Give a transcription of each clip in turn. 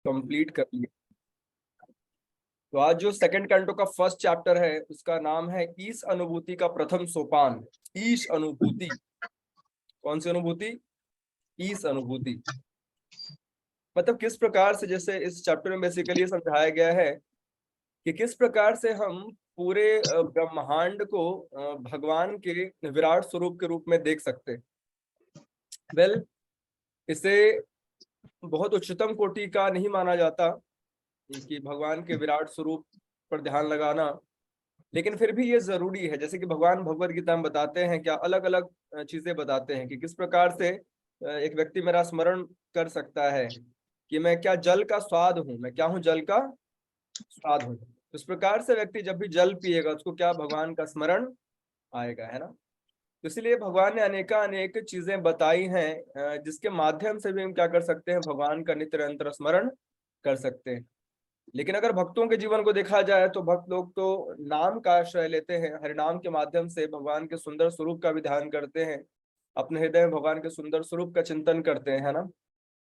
Complete कर लिया। तो आज जो सेकंड कैंटो का फर्स्ट चैप्टर है उसका नाम है ईश अनुभूति का प्रथम सोपान। ईश अनुभूति, कौन सी अनुभूति? ईश अनुभूति। मतलब किस प्रकार से, जैसे इस चैप्टर में बेसिकली समझाया गया है कि किस प्रकार से हम पूरे ब्रह्मांड को भगवान के विराट स्वरूप के रूप में देख सकते हैं। वेल, इसे बहुत उच्चतम कोटि का नहीं माना जाता कि भगवान के विराट स्वरूप पर ध्यान लगाना, लेकिन फिर भी ये जरूरी है। जैसे कि भगवान भगवत गीता में बताते हैं, क्या अलग अलग चीजें बताते हैं कि किस प्रकार से एक व्यक्ति मेरा स्मरण कर सकता है कि मैं क्या जल का स्वाद हूँ, मैं क्या हूँ, जल का स्वाद हूँ। इस प्रकार से व्यक्ति जब भी जल पिएगा उसको क्या भगवान का स्मरण आएगा, है ना। तो इसलिए भगवान ने अनेक चीजें बताई हैं जिसके माध्यम से भी हम क्या कर सकते हैं, भगवान का नित्य निरंतर स्मरण कर सकते हैं। लेकिन अगर भक्तों के जीवन को देखा जाए तो भक्त लोग तो नाम का आश्रय लेते हैं, हरिनाम के माध्यम से भगवान के सुंदर स्वरूप का भी ध्यान करते हैं, अपने हृदय में भगवान के सुंदर स्वरूप का चिंतन करते हैं, है ना।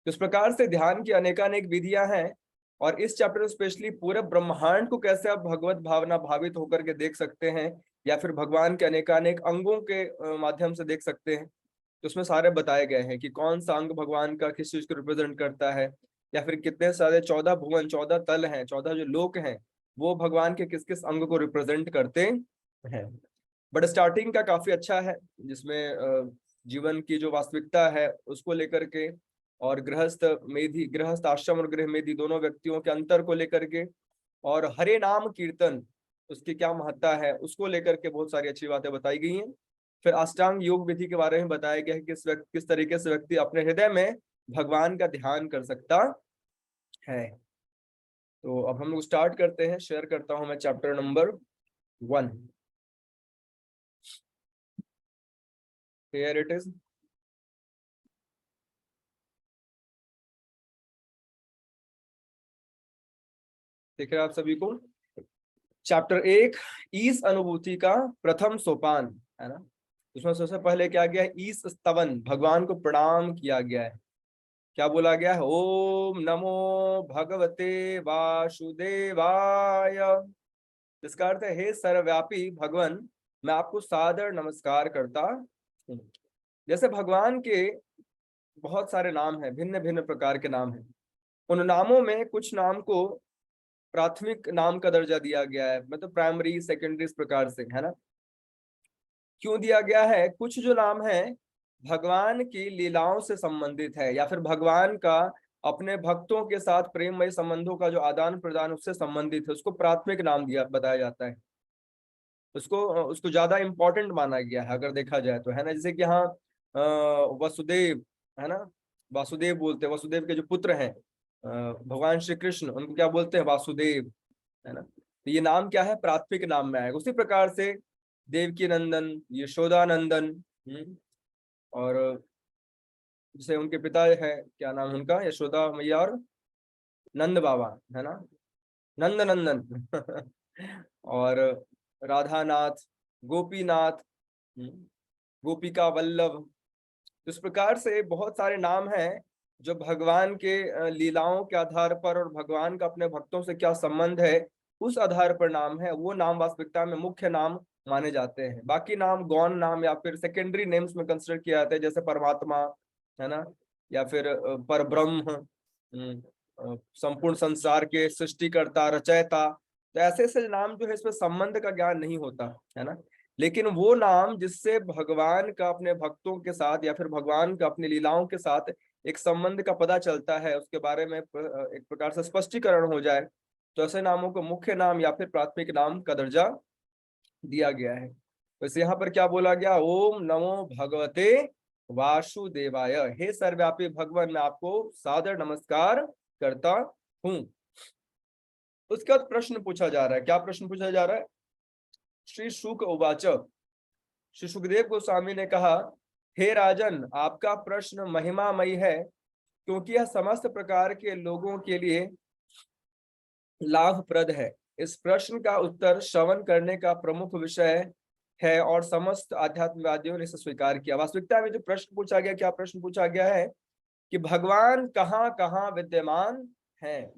इस प्रकार से ध्यान की अनेकानेक विधियां हैं। और इस चैप्टर में स्पेशली पूरे ब्रह्मांड को कैसे आप भगवत भावना भावित होकर के देख सकते हैं, या फिर भगवान के अनेकानेक अंगों के माध्यम से देख सकते हैं। तो उसमें सारे बताए गए हैं कि कौन सा अंग भगवान का किस चीज को रिप्रेजेंट करता है, या फिर कितने सारे 14 भुवन, 14 तल हैं, 14 जो लोक हैं वो भगवान के किस किस अंग को रिप्रेजेंट करते हैं। बट स्टार्टिंग का काफी अच्छा है, जिसमें जीवन की जो वास्तविकता है उसको लेकर के, और गृहस्थ आश्रम और गृह मेधी दोनों व्यक्तियों के अंतर को लेकर के, और हरे नाम कीर्तन उसकी क्या महत्ता है उसको लेकर के बहुत सारी अच्छी बातें बताई गई हैं। फिर अष्टांग योग विधि के बारे में बताया गया है कि किस तरीके से व्यक्ति अपने हृदय में भगवान का ध्यान कर सकता है। तो अब हम लोग स्टार्ट करते हैं। शेयर करता हूं मैं chapter number 1। Here it is. देख रहे हैं आप सभी को? चैप्टर 1, ईश अनुभूति का प्रथम सोपान, है ना। उसमें सबसे पहले क्या गया है, ईश स्तवन, भगवान को प्रणाम किया गया है। क्या बोला गया है? ओम नमो भगवते वासुदेवाय। इसका अर्थ है, हे सर्वव्यापी भगवान, मैं आपको सादर नमस्कार करता हूँ। जैसे भगवान के बहुत सारे नाम हैं, भिन्न भिन्न प्रकार के नाम हैं। उन नामों में कुछ नाम को प्राथमिक नाम का दर्जा दिया गया है, मतलब प्राइमरी सेकेंडरी इस प्रकार से, है ना। क्यों दिया गया है? कुछ जो नाम है भगवान की लीलाओं से संबंधित है, या फिर भगवान का अपने भक्तों के साथ प्रेममय संबंधों का जो आदान प्रदान उससे संबंधित है, उसको प्राथमिक नाम दिया बताया जाता है। उसको उसको ज्यादा इंपॉर्टेंट माना गया है अगर देखा जाए तो, है ना। जैसे कि हाँ, वसुदेव, है ना, वासुदेव बोलते हैं। वसुदेव के जो पुत्र हैं भगवान श्री कृष्ण, उनको क्या बोलते हैं? वासुदेव, है ना। तो ये नाम क्या है? प्राथमिक नाम में आएगा। उसी प्रकार से देवकी नंदन, यशोदा नंदन, और जैसे उनके पिता है, क्या नाम है उनका? यशोदा मैया और नंद बाबा, है ना, नंद नंदन और राधा नाथ, गोपीनाथ, गोपिका वल्लभ। इस प्रकार से बहुत सारे नाम हैं जो भगवान के लीलाओं के आधार पर और भगवान का अपने भक्तों से क्या संबंध है उस आधार पर नाम है। वो नाम वास्तविकता में मुख्य नाम माने जाते हैं। बाकी नाम गौण नाम या फिर सेकेंडरी नेम्स में कंसिडर किया जाता है, जैसे परमात्मा, है ना, या फिर परब्रह्म, संपूर्ण संसार के सृष्टिकर्ता, रचयिता। तो ऐसे ऐसे नाम जो है इसमें संबंध का ज्ञान नहीं होता, है ना। लेकिन वो नाम जिससे भगवान का अपने भक्तों के साथ या फिर भगवान का अपनी लीलाओं के साथ एक संबंध का पता चलता है, उसके बारे में एक प्रकार से स्पष्टीकरण हो जाए, तो ऐसे नामों को मुख्य नाम या फिर प्राथमिक नाम का दर्जा दिया गया है। वैसे यहाँ पर क्या बोला गया? ओम नमो भगवते वासुदेवाय, हे सर्वव्यापी भगवान, मैं आपको सादर नमस्कार करता हूँ। उसके बाद प्रश्न पूछा जा रहा है। क्या प्रश्न पूछा जा रहा है? श्री शुक उवाच, श्री सुखदेव गोस्वामी ने कहा, हे राजन, आपका प्रश्न महिमामयी है, क्योंकि यह समस्त प्रकार के लोगों के लिए लाभप्रद है। इस प्रश्न का उत्तर श्रवण करने का प्रमुख विषय है और समस्त आध्यात्मवादियों ने इसे स्वीकार किया। वास्तविकता में जो प्रश्न पूछा गया, क्या प्रश्न पूछा गया है कि भगवान कहाँ कहाँ विद्यमान हैं।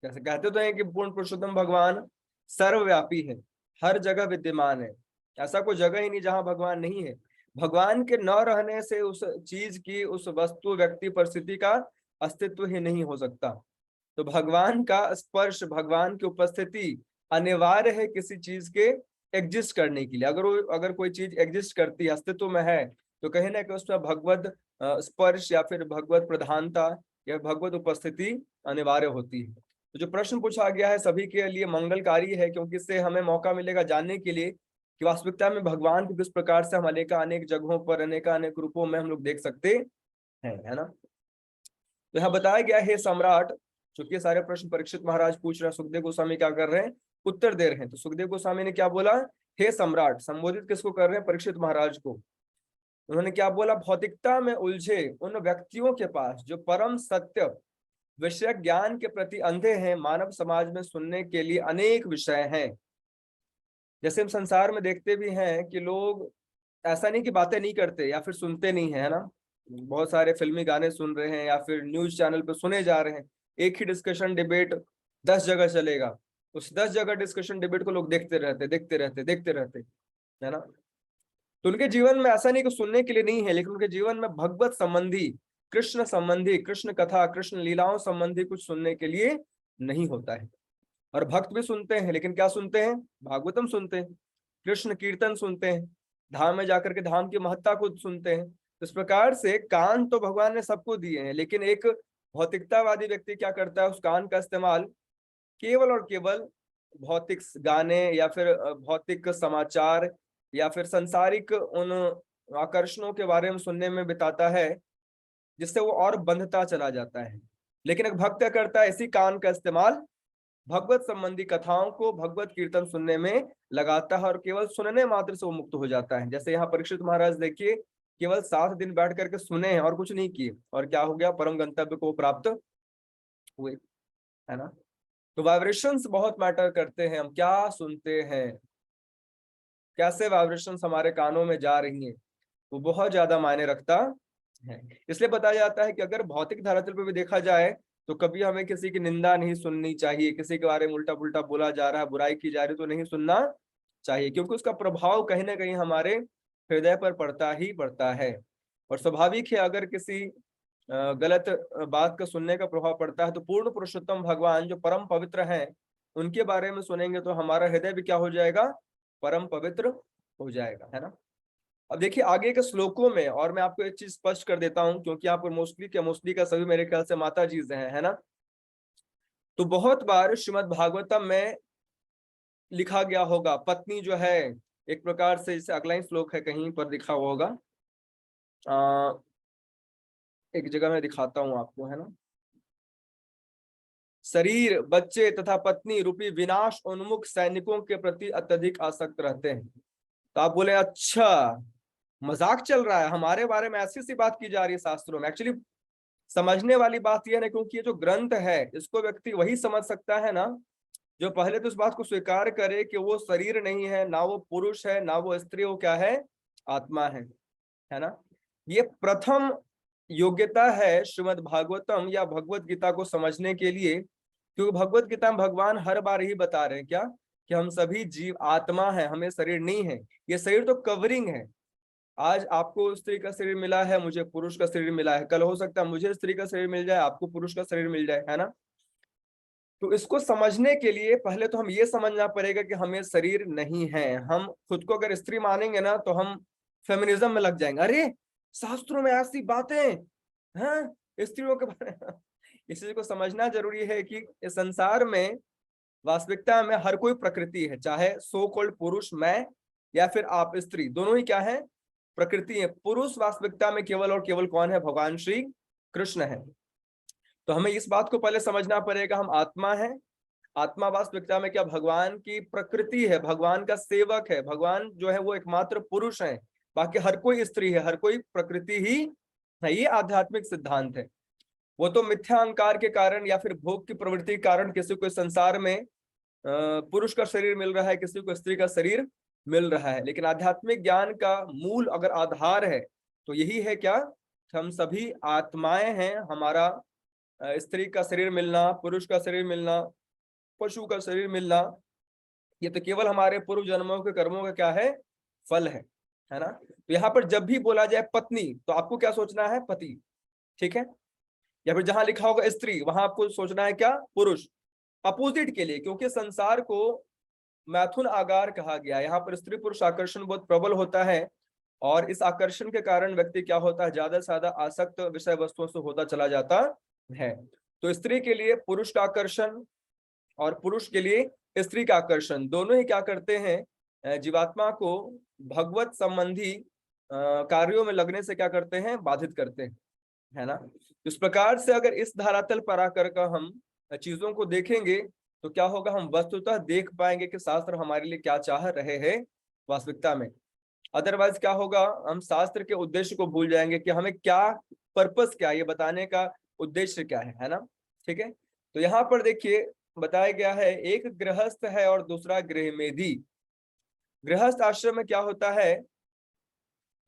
जैसे कहते तो हैं कि पूर्ण पुरुषोत्तम भगवान सर्वव्यापी है, हर जगह विद्यमान है। ऐसा कोई जगह ही नहीं जहां भगवान नहीं है। भगवान के न रहने से उस चीज की, उस वस्तु, व्यक्ति, परिस्थिति का अस्तित्व ही नहीं हो सकता। तो भगवान का स्पर्श, भगवान की उपस्थिति अनिवार्य है किसी चीज के एग्जिस्ट करने के लिए। अगर कोई चीज एग्जिस्ट करती है, अस्तित्व में है, तो कहीं ना कहीं उसमें भगवत स्पर्श या फिर भगवत प्रधानता या भगवत उपस्थिति अनिवार्य होती है। तो जो प्रश्न पूछा गया है सभी के लिए मंगलकारी है, क्योंकि इससे हमें मौका मिलेगा जानने के लिए कि वास्तविकता में भगवान को किस प्रकार से हम अनेक जगहों पर, अनेक रूपों में हम लोग देख सकते हैं, है ना। तो यहाँ बताया गया, हे सम्राट, चूंकि सारे प्रश्न परीक्षित महाराज पूछ रहे हैं, सुखदेव गोस्वामी क्या कर रहे हैं, उत्तर दे रहे हैं। तो सुखदेव गोस्वामी ने क्या बोला, हे सम्राट, संबोधित किसको कर रहे हैं, परीक्षित महाराज को। उन्होंने क्या बोला, भौतिकता में उलझे उन व्यक्तियों के पास जो परम सत्य विषय ज्ञान के प्रति अंधे हैं, मानव समाज में सुनने के लिए अनेक विषय हैं। जैसे हम संसार में देखते भी हैं कि लोग ऐसा नहीं कि बातें नहीं करते या फिर सुनते नहीं है ना, बहुत सारे फिल्मी गाने सुन रहे हैं या फिर न्यूज चैनल पे सुने जा रहे हैं। एक ही डिस्कशन डिबेट 10 जगह चलेगा, उस 10 जगह डिस्कशन डिबेट को लोग देखते रहते, है ना। तो उनके जीवन में ऐसा नहीं कि सुनने के लिए नहीं है, लेकिन उनके जीवन में भगवत संबंधी, कृष्ण संबंधी, कृष्ण कथा, कृष्ण लीलाओं संबंधी कुछ सुनने के लिए नहीं होता है। और भक्त भी सुनते हैं, लेकिन क्या सुनते हैं, भागवतम सुनते हैं, कृष्ण कीर्तन सुनते हैं, धाम में जाकर के धाम की महत्ता को सुनते हैं। इस प्रकार से कान तो भगवान ने सबको दिए हैं, लेकिन एक भौतिकतावादी व्यक्ति क्या करता है, उस कान का इस्तेमाल केवल और केवल भौतिक गाने या फिर भौतिक समाचार या फिर सांसारिक उन आकर्षणों के बारे में सुनने में बिताता है, जिससे वो और बंधता चला जाता है। लेकिन एक भक्त क्या करता है, इसी कान का इस्तेमाल भगवत संबंधी कथाओं को, भगवत कीर्तन सुनने में लगाता है, और केवल सुनने मात्र से वो मुक्त हो जाता है। जैसे यहाँ परीक्षित महाराज देखिए, केवल 7 दिन बैठ करके सुने हैं और कुछ नहीं किए, और क्या हो गया, परम गंतव्य को प्राप्त हुए, है ना। तो वाइब्रेशंस बहुत मैटर करते हैं, हम क्या सुनते हैं, कैसे वाइब्रेशंस हमारे कानों में जा रही हैं, वो बहुत ज्यादा मायने रखता है। इसलिए बताया जाता है कि अगर भौतिक धरातल पर भी देखा जाए तो कभी हमें किसी की निंदा नहीं सुननी चाहिए, किसी के बारे में उल्टा पुल्टा बोला जा रहा है, बुराई की जा रही है, तो नहीं सुनना चाहिए, क्योंकि उसका प्रभाव कहीं ना कहीं हमारे हृदय पर पड़ता ही पड़ता है। और स्वाभाविक है, अगर किसी गलत बात का सुनने का प्रभाव पड़ता है, तो पूर्ण पुरुषोत्तम भगवान जो परम पवित्र हैं, उनके बारे में सुनेंगे तो हमारा हृदय भी क्या हो जाएगा, परम पवित्र हो जाएगा, है ना। अब देखिए आगे के श्लोकों में, और मैं आपको एक चीज स्पष्ट कर देता हूं, क्योंकि यहाँ पर मोस्टली का सभी मेरे ख्याल से माता जी हैं, है ना। तो बहुत बार श्रीमद् भागवतम में लिखा गया होगा, पत्नी जो है, एक प्रकार से, जैसे अगला ही श्लोक है कहीं पर लिखा हुआ होगा, एक जगह मैं दिखाता हूं आपको, है ना। शरीर, बच्चे तथा पत्नी रूपी विनाश उन्मुख सैनिकों के प्रति अत्यधिक आसक्त रहते हैं। तो आप बोले अच्छा, मजाक चल रहा है, हमारे बारे में ऐसी सी बात की जा रही है शास्त्रों में। एक्चुअली समझने वाली बात यह है, क्योंकि ये जो ग्रंथ है इसको व्यक्ति वही समझ सकता है ना, जो पहले तो इस बात को स्वीकार करे कि वो शरीर नहीं है, ना वो पुरुष है, ना वो स्त्री, वो क्या है, आत्मा है ना। ये प्रथम योग्यता है श्रीमद् भागवतम या भगवत गीता को समझने के लिए, क्योंकि भगवत गीता में भगवान हर बार ही बता रहे हैं क्या, कि हम सभी जीव आत्मा है, हमें शरीर नहीं है। ये शरीर तो कवरिंग है। आज आपको स्त्री का शरीर मिला है, मुझे पुरुष का शरीर मिला है, कल हो सकता है मुझे स्त्री का शरीर मिल जाए, आपको पुरुष का शरीर मिल जाए, है ना। तो इसको समझने के लिए पहले तो हम ये समझना पड़ेगा कि हमें शरीर नहीं है। हम खुद को अगर स्त्री मानेंगे ना, तो हम फेमिनिज्म में लग जाएंगे, अरे शास्त्रों में ऐसी बातें हैं स्त्रियों के बारे में। इस चीज को समझना जरूरी है कि इस संसार में वास्तविकता में हर कोई प्रकृति है, चाहे सो कॉल्ड पुरुष, मैं, या फिर आप स्त्री, दोनों ही क्या है, प्रकृति है। पुरुष वास्तविकता में केवल और केवल कौन है, भगवान श्री कृष्ण है। तो हमें इस बात को पहले समझना पड़ेगा, हम आत्मा है। आत्मा वास्तविकता में क्या, भगवान की प्रकृति है, भगवान का सेवक है। भगवान जो है वो एकमात्र पुरुष है, बाकी हर कोई स्त्री है, हर कोई प्रकृति ही है। ये आध्यात्मिक सिद्धांत है। वो तो मिथ्या अहंकार के कारण या फिर भोग की प्रवृत्ति के कारण किसी को संसार में पुरुष का शरीर मिल रहा है, किसी को स्त्री का शरीर मिल रहा है, लेकिन आध्यात्मिक ज्ञान का मूल अगर आधार है तो यही है क्या, हम सभी आत्माएं हैं। हमारा स्त्री का शरीर मिलना, पुरुष का शरीर मिलना, पशु का शरीर मिलना, ये तो केवल हमारे पूर्व जन्मों के कर्मों का क्या है, फल है ना। तो यहाँ पर जब भी बोला जाए पत्नी तो आपको क्या सोचना है, पति, ठीक है। या फिर जहां लिखा होगा स्त्री वहां आपको सोचना है क्या, पुरुष, अपोजिट के लिए, क्योंकि संसार को मैथुन आगार कहा गया। यहाँ पर स्त्री पुरुष आकर्षण बहुत प्रबल होता है, और इस आकर्षण के कारण व्यक्ति क्या होता है, ज्यादा से ज्यादा आसक्त विषय वस्तुओं से होता चला जाता है। तो स्त्री के लिए पुरुष का आकर्षण और पुरुष के लिए स्त्री का आकर्षण, दोनों ही क्या करते हैं, जीवात्मा को भगवत संबंधी कार्यों में लगने से क्या करते हैं, बाधित करते हैं, है ना। इस प्रकार से अगर इस धरातल पर आकर का हम चीजों को देखेंगे तो क्या होगा, हम वस्तुतः देख पाएंगे कि शास्त्र हमारे लिए क्या चाह रहे हैं वास्तविकता में। अदरवाइज क्या होगा, हम शास्त्र के उद्देश्य को भूल जाएंगे कि हमें क्या पर्पस, क्या ये बताने का उद्देश्य क्या है ना। ठीक है, तो यहाँ पर देखिए बताया गया है, एक गृहस्थ है और दूसरा गृहमेधी। गृहस्थ आश्रम में क्या होता है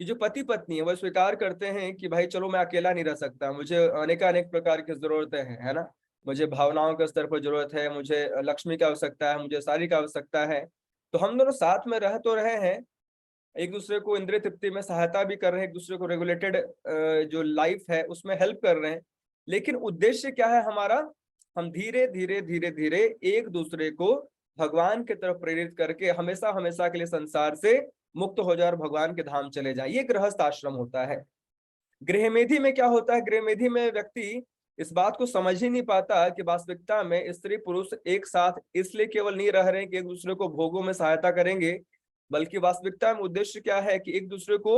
कि जो पति पत्नी है वह स्वीकार करते हैं कि भाई चलो मैं अकेला नहीं रह सकता, मुझे अनेक प्रकार की जरूरतें हैं, है ना। मुझे भावनाओं के स्तर पर जरूरत है, मुझे लक्ष्मी की आवश्यकता है, मुझे सारी की आवश्यकता है। तो हम दोनों साथ में रह तो रहे हैं, एक दूसरे को इंद्रिय तृप्ति में सहायता भी कर रहे हैं, एक दूसरे को रेगुलेटेड जो लाइफ है उसमें हेल्प कर रहे हैं। लेकिन उद्देश्य क्या है हमारा, हम धीरे धीरे धीरे धीरे एक दूसरे को भगवान की तरफ प्रेरित करके हमेशा हमेशा के लिए संसार से मुक्त हो जाए और भगवान के धाम चले जाए। ये गृहस्थ आश्रम होता है। गृहमेधी में क्या होता है, गृहमेधी में व्यक्ति इस बात को समझ ही नहीं पाता कि वास्तविकता में स्त्री पुरुष एक साथ इसलिए केवल नहीं रह रहे हैं कि एक दूसरे को भोगों में सहायता करेंगे, बल्कि वास्तविकता में उद्देश्य क्या है कि एक दूसरे को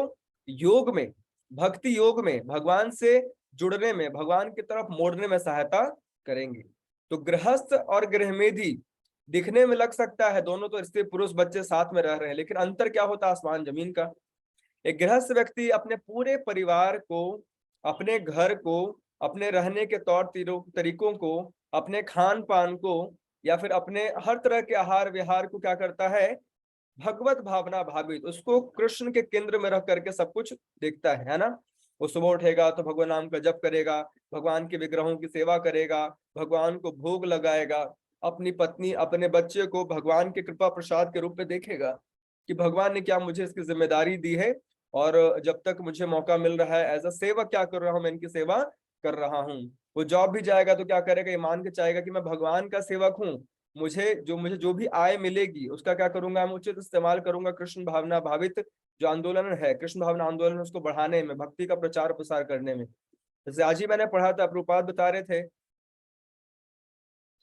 योग में, भक्ति योग में भगवान से जुड़ने में, भगवान की तरफ मोड़ने में सहायता करेंगे। तो गृहस्थ और गृहमेधी दिखने में लग सकता है दोनों तो स्त्री पुरुष बच्चे साथ में रह रहे हैं, लेकिन अंतर क्या होता है, आसमान जमीन का। एक गृहस्थ व्यक्ति अपने पूरे परिवार को, अपने घर को, अपने रहने के तौर तरीकों को, अपने खान पान को, या फिर अपने हर तरह के आहार विहार को क्या करता है, भगवत भावना भावित, उसको कृष्ण के केंद्र में रख करके सब कुछ देखता है ना। वो सुबह उठेगा तो भगवान नाम का जप करेगा, भगवान के विग्रहों की सेवा करेगा, भगवान को भोग लगाएगा, अपनी पत्नी अपने बच्चे को भगवान के कृपा प्रसाद के रूप में देखेगा कि भगवान ने क्या मुझे इसकी जिम्मेदारी दी है, और जब तक मुझे मौका मिल रहा है एज अ सेवक क्या कर रहा हूँ, मैं इनकी सेवा कर रहा हूँ। वो जॉब भी जाएगा तो क्या करेगा, ये मान के चाहेगा कि मैं भगवान का सेवक हूँ, मुझे जो भी आय मिलेगी उसका क्या करूंगा, मैं उचित इस्तेमाल करूंगा कृष्ण भावना भावित जो आंदोलन है, कृष्ण भावना आंदोलन, उसको बढ़ाने में, भक्ति का प्रचार प्रसार करने में। जैसे आज ही मैंने पढ़ा था, प्रभुपाद बता रहे थे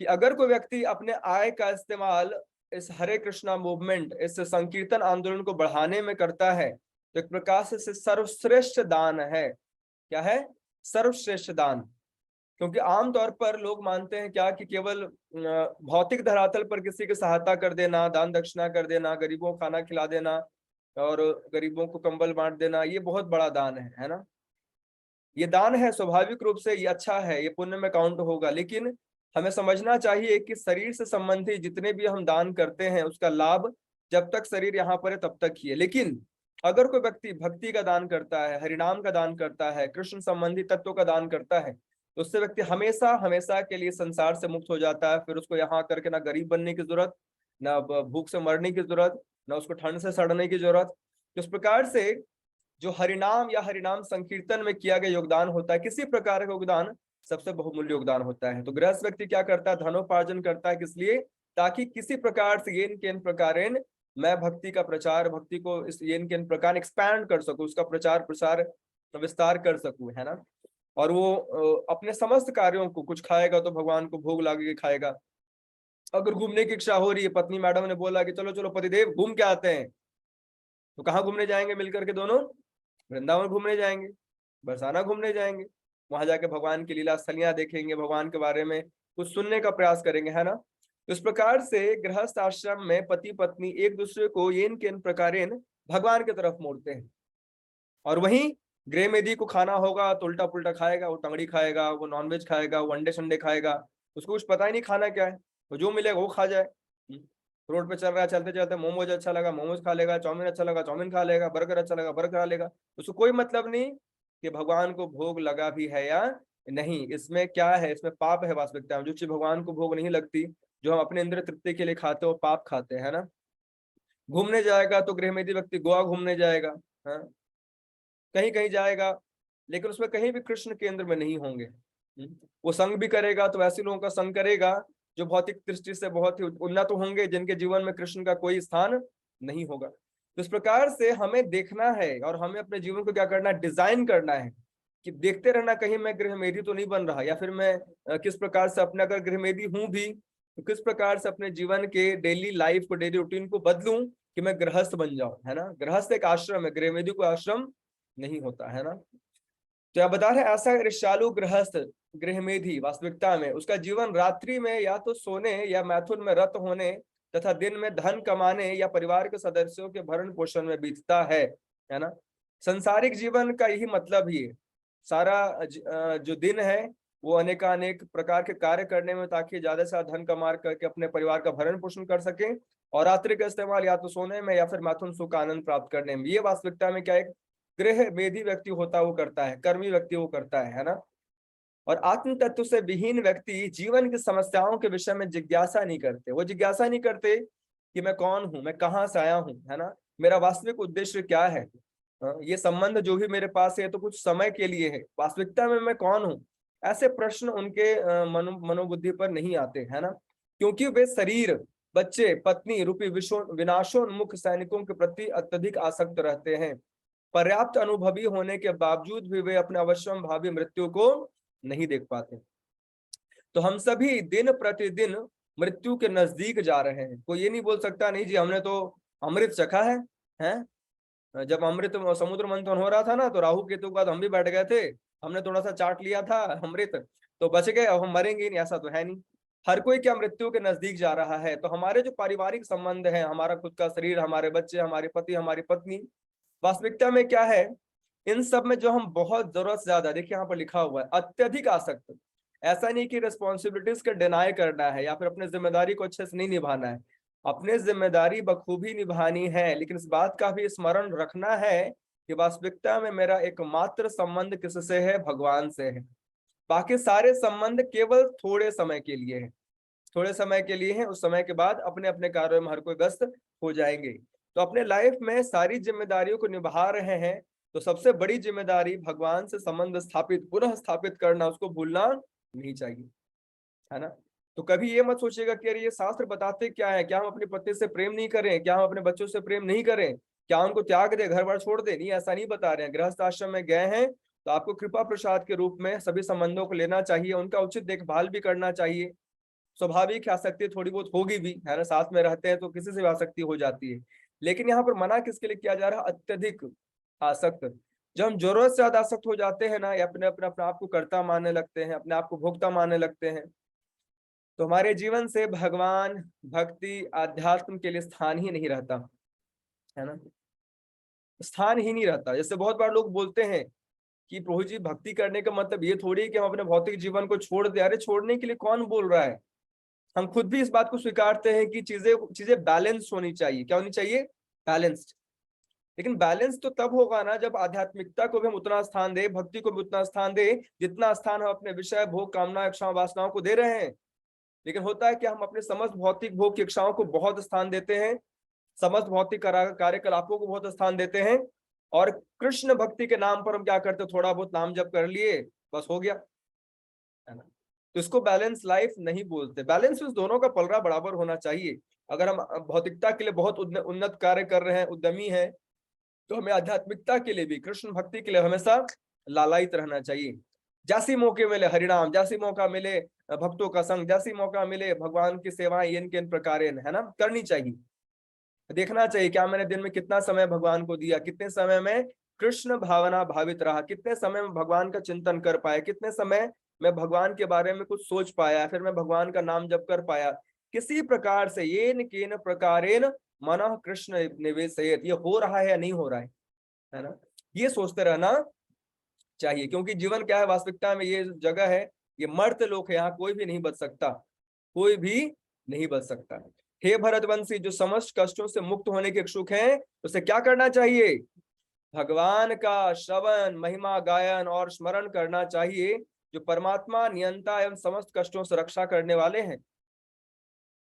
कि अगर कोई व्यक्ति अपने आय का इस्तेमाल इस हरे कृष्णा मूवमेंट, इस संकीर्तन आंदोलन को बढ़ाने में करता है, तो एक प्रकार से सर्वश्रेष्ठ दान है। क्या है, सर्वश्रेष्ठ दान। क्योंकि आमतौर पर लोग मानते हैं क्या कि केवल भौतिक धरातल पर किसी की सहायता कर देना, दान दक्षिणा कर देना, गरीबों को खाना खिला देना और गरीबों को कंबल बांट देना, ये बहुत बड़ा दान है ना। ये दान है, स्वाभाविक रूप से ये अच्छा है, ये पुण्य में काउंट होगा। लेकिन हमें समझना चाहिए कि शरीर से संबंधित जितने भी हम दान करते हैं उसका लाभ जब तक शरीर यहाँ पर है तब तक ही है। लेकिन अगर कोई व्यक्ति भक्ति का दान करता है, हरिनाम का दान करता है, कृष्ण संबंधी तत्वों का दान करता है, तो उससे व्यक्ति हमेशा हमेशा के लिए संसार से मुक्त हो जाता है। फिर उसको यहाँ करके ना गरीब बनने की जरूरत, ना भूख से मरने की जरूरत, ना उसको ठंड से सड़ने की जरूरत। इस प्रकार से जो हरिनाम या हरिनाम संकीर्तन में किया गया योगदान होता है, किसी प्रकार का योगदान सबसे बहुमूल्य योगदान होता है। तो गृहस्थ व्यक्ति क्या करता है, धनोपार्जन करता है, किस लिए, ताकि किसी प्रकार से येन केन प्रकारेण मैं भक्ति का प्रचार, भक्ति को इस येन केन प्रकार एक्सपैंड कर सकूं, उसका प्रचार प्रसार विस्तार कर सकूं, है ना। और वो अपने समस्त कार्यों को, कुछ खाएगा तो भगवान को भोग लागे के खाएगा। अगर घूमने की इच्छा हो रही है, पत्नी मैडम ने बोला कि चलो चलो पतिदेव घूम के आते हैं, तो कहाँ घूमने जाएंगे, मिलकर के दोनों वृंदावन घूमने जाएंगे, बरसाना घूमने जाएंगे, वहां जाके भगवान की लीला स्थलियां देखेंगे, भगवान के बारे में कुछ सुनने का प्रयास करेंगे, है ना। तो इस प्रकार से गृहस्थ आश्रम में पति पत्नी एक दूसरे को येन केन प्रकारेण भगवान की तरफ मोड़ते हैं। और वहीं गृह मेधी को खाना होगा तो उल्टा पुल्टा खाएगा, वो टंगड़ी खाएगा, वो नॉनवेज खाएगा, वो अंडे संडे खाएगा, उसको कुछ पता ही नहीं खाना क्या है, वो जो मिलेगा वो खा जाए। रोड पे चल रहा है, चलते चलते मोमोज अच्छा लगा मोमोज खा लेगा, चाउमीन अच्छा लगा चाउमीन खा लेगा, बर्गर अच्छा लगा बर्गर खा लेगा। उसको कोई मतलब नहीं कि भगवान को भोग लगा भी है या नहीं, इसमें क्या है, इसमें पाप है वास्तविकता में। जो चीज भगवान को भोग नहीं लगती, जो हम अपने इंद्रिय तृप्ति के लिए खाते हो, पाप खाते हैं ना। घूमने जाएगा तो गृहमेधी व्यक्ति गोवा घूमने जाएगा, हाँ, कहीं कहीं जाएगा, लेकिन उसमें कहीं भी कृष्ण केंद्र में नहीं होंगे। वो संग भी करेगा तो ऐसे लोगों का संग करेगा जो भौतिक दृष्टि से बहुत ही उन्नत होंगे, जिनके जीवन में कृष्ण का कोई स्थान नहीं होगा। तो इस प्रकार से हमें देखना है और हमें अपने जीवन को क्या करना है, डिजाइन करना है कि देखते रहना कहीं मैं गृहमेधी तो नहीं बन रहा, या फिर मैं किस प्रकार से अपने, अगर गृहमेधी हूं भी तो किस प्रकार से अपने जीवन के डेली लाइफ को, डेली रूटीन को बदलूं कि मैं गृहस्थ बन जाऊं, है ना। गृहस्थ एक आश्रम है, गृहमेधी को आश्रम नहीं होता है ना। तो आप बता रहे ऐसा ऋषालु गृहस्थ गृहमेधी वास्तविकता में उसका जीवन रात्रि में या तो सोने या मैथुन में रत होने तथा दिन में धन कमाने या परिवार के सदस्यों के भरण पोषण में बीतता है ना। संसारिक जीवन का यही मतलब ही है। सारा जो दिन है वो अनेकानेक प्रकार के कार्य करने में, ताकि ज्यादा से ज्यादा धन कमा करके अपने परिवार का भरण पोषण कर सके, और रात्रि का इस्तेमाल या तो सोने में या फिर मैथुन सुख आनंद प्राप्त करने में। ये वास्तविकता में क्या एक गृह मेधी व्यक्ति होता वो करता है, कर्मी व्यक्ति वो करता है ना। और आत्म तत्व से विहीन व्यक्ति जीवन की समस्याओं के विषय में जिज्ञासा नहीं करते। वो जिज्ञासा नहीं करते कि मैं कौन हूं, मैं कहाँ से आया हूँ, है ना, मेरा वास्तविक उद्देश्य क्या है। ये संबंध जो भी मेरे पास है तो कुछ समय के लिए है, वास्तविकता में मैं कौन हूँ, ऐसे प्रश्न उनके मनोबुद्धि पर नहीं आते, है ना। क्योंकि वे शरीर, बच्चे, पत्नी रूपी विनाशोन्मुख सैनिकों के प्रति अत्यधिक आसक्त रहते हैं। पर्याप्त अनुभवी होने के बावजूद भी वे अपने अवश्यम भावी मृत्यु को नहीं देख पाते। तो हम सभी दिन प्रतिदिन मृत्यु के नजदीक जा रहे हैं। कोई ये नहीं बोल सकता नहीं जी हमने तो अमृत चखा है। जब अमृत समुद्र मंथन हो रहा था ना, तो राहु केतु के बाद हम भी बैठ गए थे, हमने थोड़ा सा चाट लिया था अमृत, तो बच गए, अब हम मरेंगे नहीं, ऐसा तो है नहीं। हर कोई क्या मृत्यु के नजदीक जा रहा है। तो हमारे जो पारिवारिक संबंध है, हमारा खुद का शरीर, हमारे बच्चे, हमारे पति, हमारी पत्नी, वास्तविकता में क्या है, इन सब में जो हम बहुत जरूरत से ज्यादा, देखिए यहाँ पर लिखा हुआ है अत्यधिक आसक्त। ऐसा नहीं कि रिस्पॉन्सिबिलिटीज का डिनाई करना है या फिर अपने जिम्मेदारी को अच्छे से नहीं निभाना है, अपने जिम्मेदारी बखूबी निभानी है, लेकिन इस बात का भी स्मरण रखना है कि वास्तविकता में मेरा एकमात्र संबंध किससे है, भगवान से है। बाकी सारे संबंध केवल थोड़े समय के लिए है, थोड़े समय के लिए है, उस समय के बाद अपने अपने कार्यों में हर कोई व्यस्त हो जाएंगे। तो अपने लाइफ में सारी जिम्मेदारियों को निभा रहे हैं, तो सबसे बड़ी जिम्मेदारी भगवान से संबंध स्थापित, पुनः स्थापित करना, उसको भूलना नहीं चाहिए, है ना। तो कभी ये मत सोचिएगा कि अरे ये शास्त्र बताते क्या है, क्या हम अपनी पत्नी से प्रेम नहीं करें, क्या हम अपने बच्चों से प्रेम नहीं करें, क्या उनको त्याग दे, घर बार छोड़ दे। नहीं, ऐसा नहीं बता रहे हैं। गृहस्थ आश्रम में गए हैं तो आपको कृपा प्रसाद के रूप में सभी संबंधों को लेना चाहिए, उनका उचित देखभाल भी करना चाहिए। स्वाभाविक आसक्ति थोड़ी बहुत होगी भी, है ना, साथ में रहते हैं तो किसी से भी आसक्ति हो जाती है। लेकिन यहाँ पर मना किसके लिए किया जा रहा है, अत्यधिक आसक्त। जब हम जरूरत से ज्यादा आसक्त हो जाते हैं ना, या अपने अपने अपने आप को कर्ता मानने लगते हैं, अपने आप को भोक्ता मानने लगते हैं, तो हमारे जीवन से भगवान, भक्ति, आध्यात्म के लिए स्थान ही नहीं रहता, है ना, स्थान ही नहीं रहता। जैसे बहुत बार लोग बोलते हैं कि प्रभु जी भक्ति करने का मतलब ये थोड़ी है कि हम अपने भौतिक जीवन को छोड़ दे। अरे छोड़ने के लिए कौन बोल रहा है, हम खुद भी इस बात को स्वीकारते हैं कि चीजें चीजें बैलेंस होनी चाहिए। क्या होनी चाहिए, बैलेंस्ड। लेकिन बैलेंस तो तब होगा ना जब आध्यात्मिकता को भी हम उतना स्थान दे, भक्ति को भी उतना स्थान दे जितना स्थान हम अपने विषय, भोग, कामना, इच्छाओं, वासनाओं को दे रहे हैं। लेकिन होता है कि हम अपने समस्त भौतिक भोग की इच्छाओं को बहुत स्थान देते हैं, समस्त भौतिक कार्यकलापों को बहुत स्थान देते हैं, और कृष्ण भक्ति के नाम पर हम क्या करते, थोड़ा बहुत नाम जप कर लिए, बस हो गया, है ना। तो इसको बैलेंस लाइफ नहीं बोलते। बैलेंस दोनों का पलड़ा बराबर होना चाहिए। अगर हम भौतिकता के लिए बहुत उन्नत कार्य कर रहे हैं, उद्यमी हैं, तो हमें आध्यात्मिकता के लिए भी, कृष्ण भक्ति के लिए हमेशा लालायित रहना चाहिए। जैसी मौके मिले हरिनाम, जैसी मौका मिले भक्तों का संग, जैसी मौका मिले भगवान की सेवाएं इन के इन प्रकार, है ना, करनी चाहिए। देखना चाहिए क्या मैंने दिन में कितना समय भगवान को दिया, कितने समय में कृष्ण भावना भावित रहा, कितने समय में भगवान का चिंतन कर पाया, कितने समय मैं भगवान के बारे में कुछ सोच पाया, फिर मैं भगवान का नाम जप कर पाया। किसी प्रकार से येन केन प्रकारेण मनः कृष्ण निवेशयेत, ये हो रहा है या नहीं हो रहा है ना, ये सोचते रहना चाहिए। क्योंकि जीवन क्या है, वास्तविकता में ये जगह है, ये मर्त लोक है, यहाँ कोई भी नहीं बच सकता, कोई भी नहीं बच सकता। हे भरतवंशी, जो समस्त कष्टों से मुक्त होने के इच्छुक हैं, उसे क्या करना चाहिए, भगवान का श्रवण, महिमा गायन और स्मरण करना चाहिए, जो परमात्मा, नियंता एवं समस्त कष्टों से रक्षा करने वाले हैं।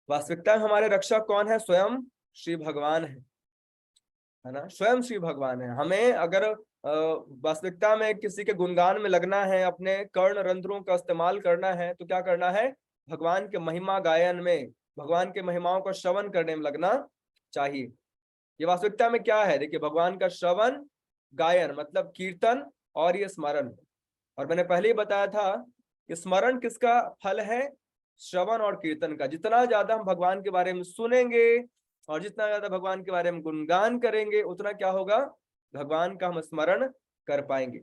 वास्तविकता में हमारे रक्षक कौन है? स्वयं श्री भगवान है ना, स्वयं श्री भगवान है। हमें अगर वास्तविकता में किसी के गुणगान में लगना है, अपने कर्ण रंध्रों का इस्तेमाल करना है, तो क्या करना है? भगवान के महिमा गायन में, भगवान के महिमाओं का श्रवण करने में लगना चाहिए। ये वास्तविकता में क्या है? देखिए, भगवान का श्रवण गायन मतलब कीर्तन, और ये स्मरण। और मैंने पहले ही बताया था कि स्मरण किसका फल है? श्रवण और कीर्तन का। जितना ज्यादा हम भगवान के बारे में सुनेंगे और जितना ज्यादा भगवान के बारे में गुणगान करेंगे, उतना क्या होगा? भगवान का हम स्मरण कर पाएंगे।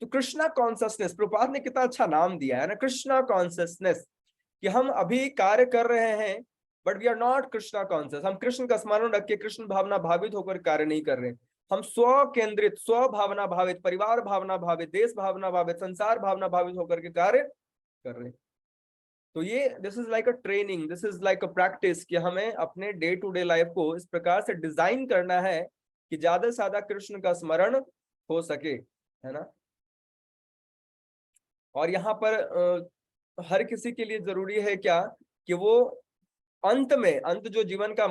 तो कृष्णा कॉन्सियसनेस, प्रभुपाद ने कितना अच्छा नाम दिया है ना, कृष्णा कॉन्सियसनेस, कि हम अभी कार्य कर रहे हैं but we are not Krishna conscious. हम कृष्ण का स्मरण रख के कृष्ण भावना भावित होकर कार्य नहीं कर रहे। हम स्व केंद्रित, स्व भावना भावित, परिवार भावना भावित, देश भावना भावित, संसार भावना भावित होकर के कार्य कर रहे हैं। तो ये this is like a training, this is like a practice, कि हमें अपने डे टू डे लाइफ को इस प्रकार से डिजाइन करना है कि ज्यादा से ज्यादा कृष्ण का स्मरण हो सके, है ना। और यहाँ पर हर किसी के लिए जरूरी है क्या? कि वो अंत में, अंत जो जीवन का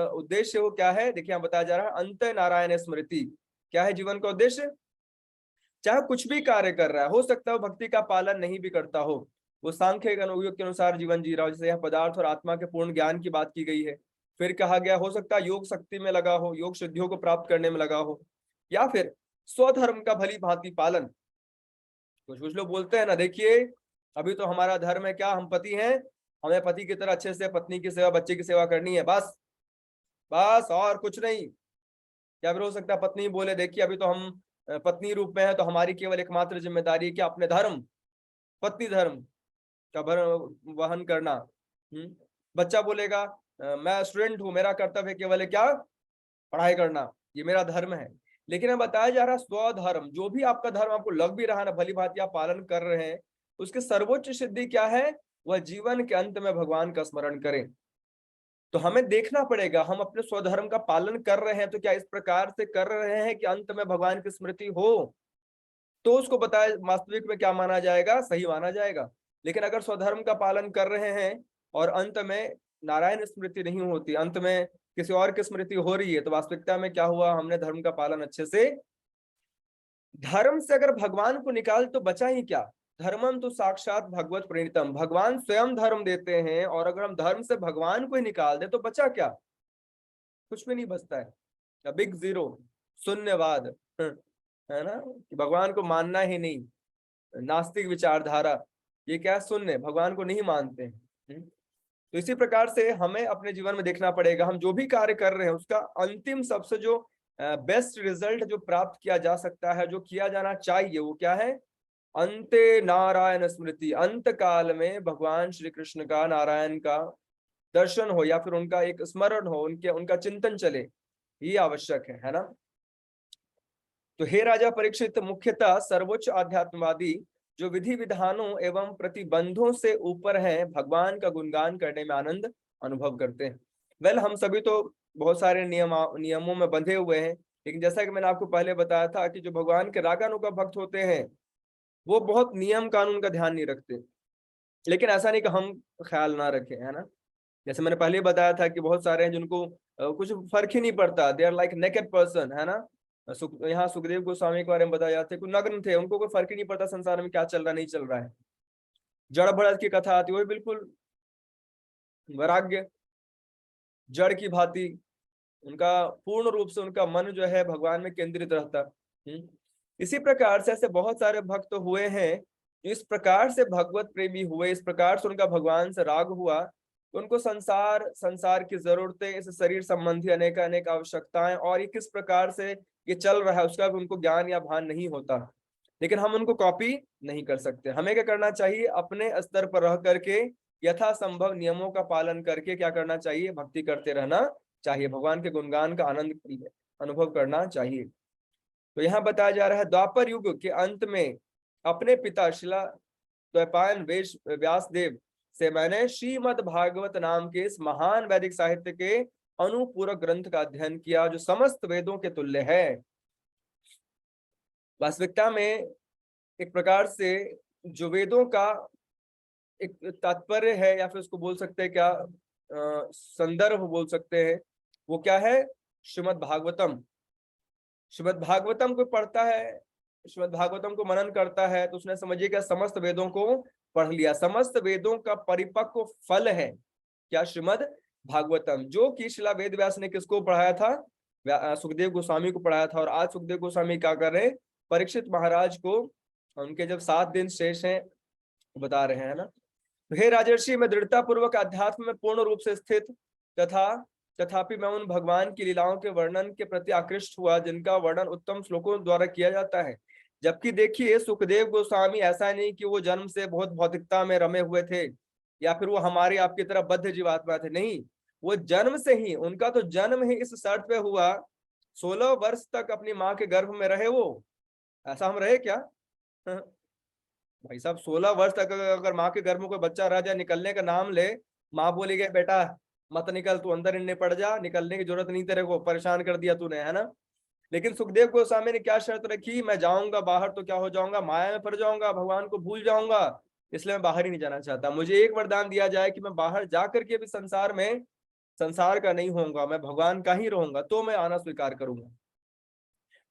उद्देश्य है वो क्या है? देखिए यहाँ बताया जा रहा है, अंत नारायण स्मृति। क्या है जीवन का उद्देश्य? चाहे कुछ भी कार्य कर रहा है, हो सकता है वो भक्ति का पालन नहीं भी करता हो, वो सांख्य के अनुयोग के अनुसार जीवन जी रहा हो, जैसे यहाँ पदार्थ और आत्मा के पूर्ण ज्ञान की बात की गई है। फिर कहा गया हो सकता है योग शक्ति में लगा हो, योग सिद्धियों को प्राप्त करने में लगा हो, या फिर स्वधर्म का भली भांति पालन। कुछ लोग बोलते हैं ना, देखिए अभी तो हमारा धर्म है क्या, हम पति हैं, हमें पति की तरह अच्छे से पत्नी की सेवा, बच्चे की सेवा करनी है, बस बस और कुछ नहीं। क्या फिर हो सकता है पत्नी बोले, देखिए अभी तो हम पत्नी रूप में है, तो हमारी केवल एकमात्र जिम्मेदारी है कि अपने धर्म, पत्नी धर्म का वहन करना। बच्चा बोलेगा मैं स्टूडेंट हूं, मेरा कर्तव्य केवल है क्या? पढ़ाई करना, ये मेरा धर्म है। लेकिन बताया जा रहा है स्वधर्म, जो भी आपका धर्म आपको लग भी रहा है ना, भली भांति आप पालन कर रहे हैं, उसके सर्वोच्च सिद्धि क्या है? वह जीवन के अंत में भगवान का स्मरण करें। तो हमें देखना पड़ेगा, हम अपने स्वधर्म का पालन कर रहे हैं तो क्या इस प्रकार से कर रहे हैं कि अंत में भगवान की स्मृति हो, तो उसको बताया वास्तविक में क्या माना जाएगा? सही माना जाएगा। लेकिन अगर स्वधर्म का पालन कर रहे हैं और अंत में नारायण स्मृति नहीं होती, अंत में किसी और की स्मृति हो रही है, तो वास्तविकता में क्या हुआ? हमने धर्म का पालन अच्छे से, धर्म से अगर भगवान को निकाल तो बचा ही क्या? धर्मम तो साक्षात भगवत प्रणीतम, भगवान स्वयं धर्म देते हैं, और अगर हम धर्म से भगवान को ही निकाल दे तो बचा क्या? कुछ भी नहीं बचता है, बिग जीरो, शून्यवाद, है ना, कि भगवान को मानना ही नहीं, नास्तिक विचारधारा, ये क्या? शून्य, भगवान को नहीं मानते हैं। तो इसी प्रकार से हमें अपने जीवन में देखना पड़ेगा, हम जो भी कार्य कर रहे हैं उसका अंतिम सबसे जो बेस्ट रिजल्ट जो प्राप्त किया जा सकता है, जो किया जाना चाहिए, वो क्या है? अंते नारायण स्मृति, अंत काल में भगवान श्री कृष्ण का, नारायण का दर्शन हो, या फिर उनका एक स्मरण हो, उनका चिंतन चले, ये आवश्यक है ना। तो हे राजा परीक्षित, मुख्यतः सर्वोच्च आध्यात्मवादी जो विधि विधानों एवं प्रतिबंधों से ऊपर है, भगवान का गुणगान करने में आनंद अनुभव करते हैं। वेल, हम सभी तो बहुत सारे नियमों में बंधे हुए हैं, लेकिन जैसा कि मैंने आपको पहले बताया था कि जो भगवान के रागानुगा भक्त होते हैं वो बहुत नियम कानून का ध्यान नहीं रखते। लेकिन ऐसा नहीं कि हम ख्याल ना रखें, है ना। जैसे मैंने पहले बताया था कि बहुत सारे हैं जिनको कुछ फर्क ही नहीं पड़ता, they are like naked person, है ना। यहाँ सुखदेव गोस्वामी के बारे में बताया जाता है, कुछ नग्न थे, उनको कोई फर्क ही नहीं पड़ता संसार में क्या चल रहा नहीं चल रहा है। जड़ भरत की कथा आती है, वो बिल्कुल वैराग्य, जड़ की भांति, उनका पूर्ण रूप से उनका मन जो है भगवान में केंद्रित रहता। इसी प्रकार से ऐसे बहुत सारे भक्त हुए हैं जो इस प्रकार से भगवत प्रेमी हुए, इस प्रकार से उनका भगवान से राग हुआ, तो उनको संसार की जरूरतें, इस शरीर संबंधी अनेक अनेक आवश्यकताएं और ये किस प्रकार से ये चल रहा है उसका भी उनको ज्ञान या भान नहीं होता। लेकिन हम उनको कॉपी नहीं कर सकते। हमें क्या करना चाहिए? अपने स्तर पर रह करके यथासंभव नियमों का पालन करके क्या करना चाहिए? भक्ति करते रहना चाहिए, भगवान के गुणगान का आनंद अनुभव करना चाहिए। तो यहाँ बताया जा रहा है, द्वापर युग के अंत में अपने पिता शिला द्वैपायन व्यासदेव से मैंने श्रीमद् भागवत नाम के इस महान वैदिक साहित्य के अनुपूरक ग्रंथ का अध्ययन किया, जो समस्त वेदों के तुल्य है। वास्तविकता में एक प्रकार से जो वेदों का एक तात्पर्य है, या फिर उसको बोल सकते हैं क्या, संदर्भ बोल सकते हैं, वो क्या है? श्रीमद् भागवतम। श्रीमद् भागवतम को पढ़ता है, श्रीमद् भागवतम को मनन करता है, तो उसने समझिए क्या, समस्त वेदों को पढ़ लिया। समस्त वेदों का परिपक्व फल है क्या? श्रीमद् भागवतम, जो कि शिला वेद व्यास ने किसको पढ़ाया था? सुखदेव गोस्वामी को पढ़ाया था। और आज सुखदेव गोस्वामी क्या कर रहे हैं? परीक्षित महाराज को, उनके जब 7 दिन शेष हैं, बता रहे हैं ना। तो हे राजर्षि, मैं दृढ़ता पूर्वक अध्यात्म में पूर्ण रूप से स्थित तथापि मैं उन भगवान की लीलाओं के वर्णन के प्रति आकृष्ट हुआ जिनका वर्णन उत्तम श्लोकों द्वारा किया जाता है। जबकि देखिए, सुखदेव गोस्वामी ऐसा नहीं कि वो जन्म से बहुत भौतिकता में रमे हुए थे, या फिर वो हमारे आपकी तरह बद्ध जीवात्मा थे, नहीं। वो जन्म से ही, उनका तो जन्म ही इस शर्त पे हुआ, 16 वर्ष तक अपनी माँ के गर्भ में रहे वो। ऐसा हम रहे क्या? भाई साहब, 16 वर्ष तक अगर माँ के गर्भ में कोई बच्चा रह जाए, निकलने का नाम ले, माँ बोली गई बेटा मत निकल, तू अंदर ही पड़ जा, निकलने की जरूरत नहीं, तेरे को परेशान कर दिया तूने, है ना। लेकिन सुखदेव गोस्वामी ने क्या शर्त रखी? मैं जाऊंगा बाहर तो क्या हो जाऊंगा, माया में पड़ जाऊंगा, भगवान को भूल जाऊंगा, इसलिए मैं बाहर ही नहीं जाना चाहता। मुझे एक वरदान दिया जाए कि मैं बाहर जाकर के भी संसार में, संसार का नहीं होऊंगा, मैं भगवान का ही रहूंगा, तो मैं आना स्वीकार करूंगा।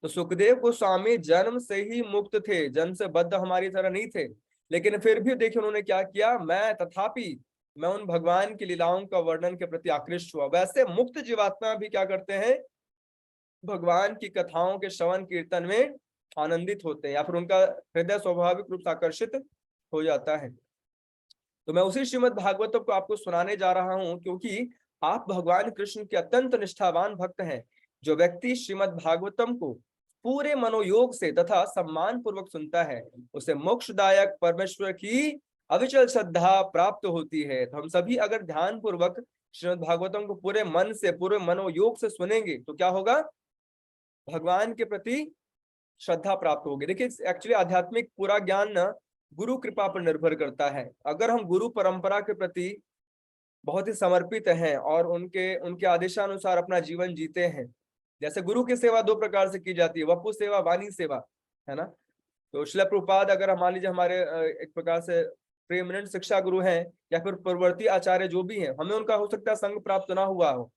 तो सुखदेव गोस्वामी जन्म से ही मुक्त थे, जन्म से बद्ध हमारी तरह नहीं थे। लेकिन फिर भी देखिए उन्होंने क्या किया, मैं उन भगवान की लीलाओं का वर्णन के प्रति आकृष्ट हुआ। वैसे मुक्त जीवात्मा भी क्या करते हैं? भगवान की कथाओं के श्रवण कीर्तन में आनंदित होते हैं, या फिर उनका हृदय स्वाभाविक रूप से आकर्षित हो जाता है। तो मैं उसी श्रीमद् भागवतम को आपको सुनाने जा रहा हूं, क्योंकि आप भगवान कृष्ण के अत्यंत निष्ठावान भक्त हैं। जो व्यक्ति श्रीमद् भागवतम को पूरे मनोयोग से तथा सम्मान पूर्वक सुनता है, उसे मोक्षदायक परमेश्वर की अविचल श्रद्धा प्राप्त होती है। तो हम सभी अगर ध्यान पूर्वक श्रीमद् भागवतम को पूरे मन से, पूरे मनोयोग से सुनेंगे, तो क्या होगा? भगवान के प्रति श्रद्धा प्राप्त होगी। देखिए, एक्चुअली आध्यात्मिक पूरा ज्ञान ना गुरु कृपा पर निर्भर करता है। अगर हम गुरु परंपरा के प्रति बहुत ही समर्पित हैं और उनके उनके आदेशानुसार अपना जीवन जीते हैं, जैसे गुरु की सेवा 2 प्रकार से की जाती है, वपु सेवा, वाणी सेवा, है ना। तो श्रील प्रभुपाद अगर मान लीजिए हमारे एक प्रकार से प्रेमनेंट शिक्षा गुरु हैं, या फिर पूर्ववर्ती आचार्य जो भी हैं, हमें उनका हो सकता है संग प्राप्त ना हुआ हो,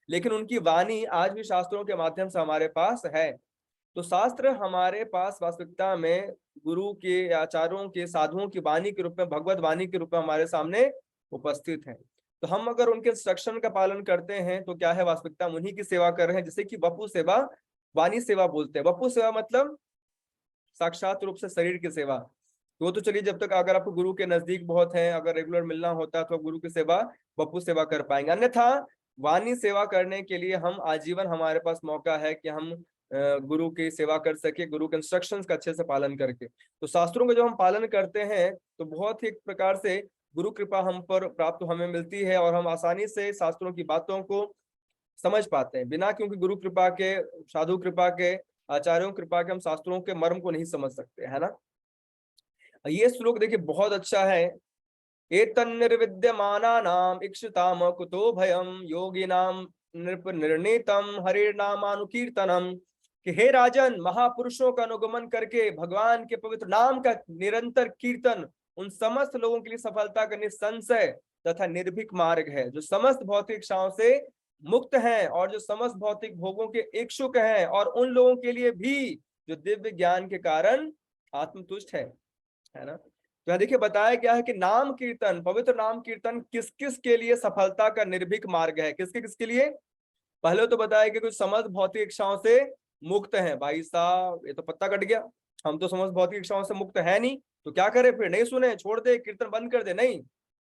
लेकिन उनकी वाणी आज भी शास्त्रों के माध्यम से हमारे पास है। तो शास्त्र हमारे पास वास्तविकता में गुरु के, आचार्यों के, साधुओं की वाणी के रूप में, भगवत वाणी के रूप में हमारे सामने उपस्थित है। तो हम अगर उनके इंस्ट्रक्शन का पालन करते हैं, तो क्या है, वास्तविकता हम उन्हीं की सेवा कर रहे हैं, जिसे कि वपु सेवा, वाणी सेवा बोलते हैं। वपु सेवा मतलब साक्षात रूप से शरीर की सेवा। तो वो तो चलिए, जब तक अगर आपको गुरु के नजदीक बहुत है, अगर रेगुलर मिलना होता है, तो गुरु की सेवा, वपु सेवा कर पाएंगे। अन्यथा वाणी सेवा करने के लिए हम आजीवन, हमारे पास मौका है कि हम गुरु की सेवा कर सके, गुरु के इंस्ट्रक्शंस का अच्छे से पालन करके। तो शास्त्रों का जो हम पालन करते हैं, तो बहुत ही एक प्रकार से गुरु कृपा हम पर प्राप्त हमें मिलती है, और हम आसानी से शास्त्रों की बातों को समझ पाते हैं। बिना क्योंकि गुरु कृपा के, साधु कृपा के, आचार्यों कृपा के हम शास्त्रों के मर्म को नहीं समझ सकते, है ना। ये श्लोक देखिए बहुत अच्छा है। एतन्निर्विद्यमानानाम इक्षुताम कुतो भयम योगिनाम नृप निर्णीतम हरिर्नामानुकीर्तनम। कि हे राजन, महापुरुषों का अनुगमन करके भगवान के पवित्र नाम का निरंतर कीर्तन उन समस्त लोगों के लिए सफलता का निसंशय तथा निर्भीक मार्ग है। जो समस्त भौतिक इच्छाओं से मुक्त हैं और जो समस्त भौतिक भोगों के इच्छुक हैं, और उन लोगों के लिए भी जो दिव्य ज्ञान के कारण आत्मतुष्ट है ना। तो यहाँ देखिए बताया गया है कि नाम कीर्तन, पवित्र नाम कीर्तन किस किस के लिए सफलता का निर्भीक मार्ग है। किसके किसके लिए? पहले तो बताया कि कुछ समस्त भौतिक इच्छाओं से मुक्त है। भाई साहब, ये तो पत्ता कट गया, हम तो समस्त भौतिक इच्छाओं से मुक्त है नहीं, तो क्या करें फिर? नहीं सुने, छोड़ दे, कीर्तन बंद कर दे? नहीं।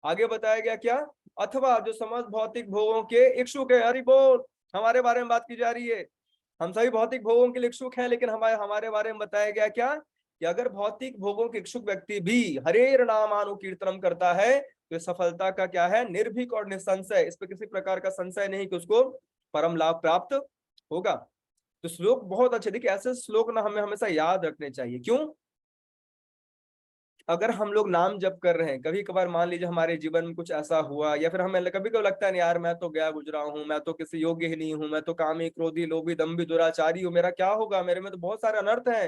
आगे बताया गया क्या? अथवा जो समस्त भौतिक भोगों के इच्छुक है। हरि बोल, हमारे बारे में बात की जा रही है। हम सभी भौतिक भोगों के लिए इच्छुक हैं, लेकिन हमारे बारे में बताया गया क्या, कि अगर भौतिक भोगों के इच्छुक व्यक्ति भी हरेर नामानुकीर्तनम करता है, तो सफलता का क्या है? निर्भीक और निसंशय, इस पर किसी प्रकार का संशय नहीं कि उसको परम लाभ प्राप्त होगा। तो श्लोक बहुत अच्छे। देखिए, ऐसे श्लोक ना हमें हमेशा याद रखने चाहिए। क्यों? अगर हम लोग नाम जप कर रहे हैं, कभी कभार मान लीजिए हमारे जीवन में कुछ ऐसा हुआ, या फिर हमें कभी कभी लगता है नहीं यार, मैं तो गया गुजरा हूँ, मैं तो किसी योग्य ही नहीं हूँ, मैं तो कामी, क्रोधी, लोभी, दम्भी, दुराचारी हूँ, मेरा क्या होगा, मेरे में तो बहुत सारे अनर्थ है,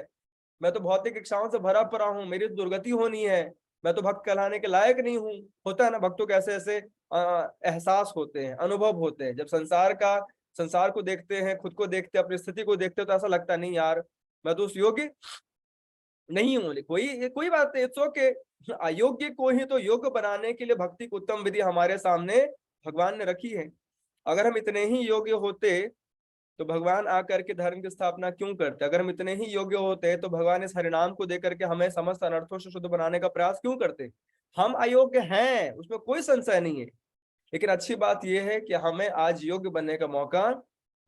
मैं तो भौतिक इच्छाओं से भरा पड़ा हूँ, मेरी तो दुर्गति होनी है, मैं तो भक्त कहलाने के लायक नहीं हूँ। होता है ना, भक्तों के ऐसे ऐसे एहसास होते हैं, अनुभव होते हैं। जब संसार को देखते हैं, खुद को देखते हैं, अपनी स्थिति को देखते हैं, तो ऐसा लगता नहीं यार मैं तो उस योग्य नहीं हूँ। कोई बात नहीं, इट्स ओके। अयोग्य को ही तो योग्य बनाने के लिए भक्ति की उत्तम विधि हमारे सामने भगवान ने रखी है। अगर हम इतने ही योग्य होते तो भगवान आकर के धर्म की स्थापना क्यों करते? अगर हम इतने ही योग्य होते तो भगवान इस हरिनाम को देकर के हमें समस्त अनर्थों से शुद्ध बनाने का प्रयास क्यों करते? हम अयोग्य हैं, उसमें कोई संशय नहीं है, लेकिन अच्छी बात यह है कि हमें आज योग्य बनने का मौका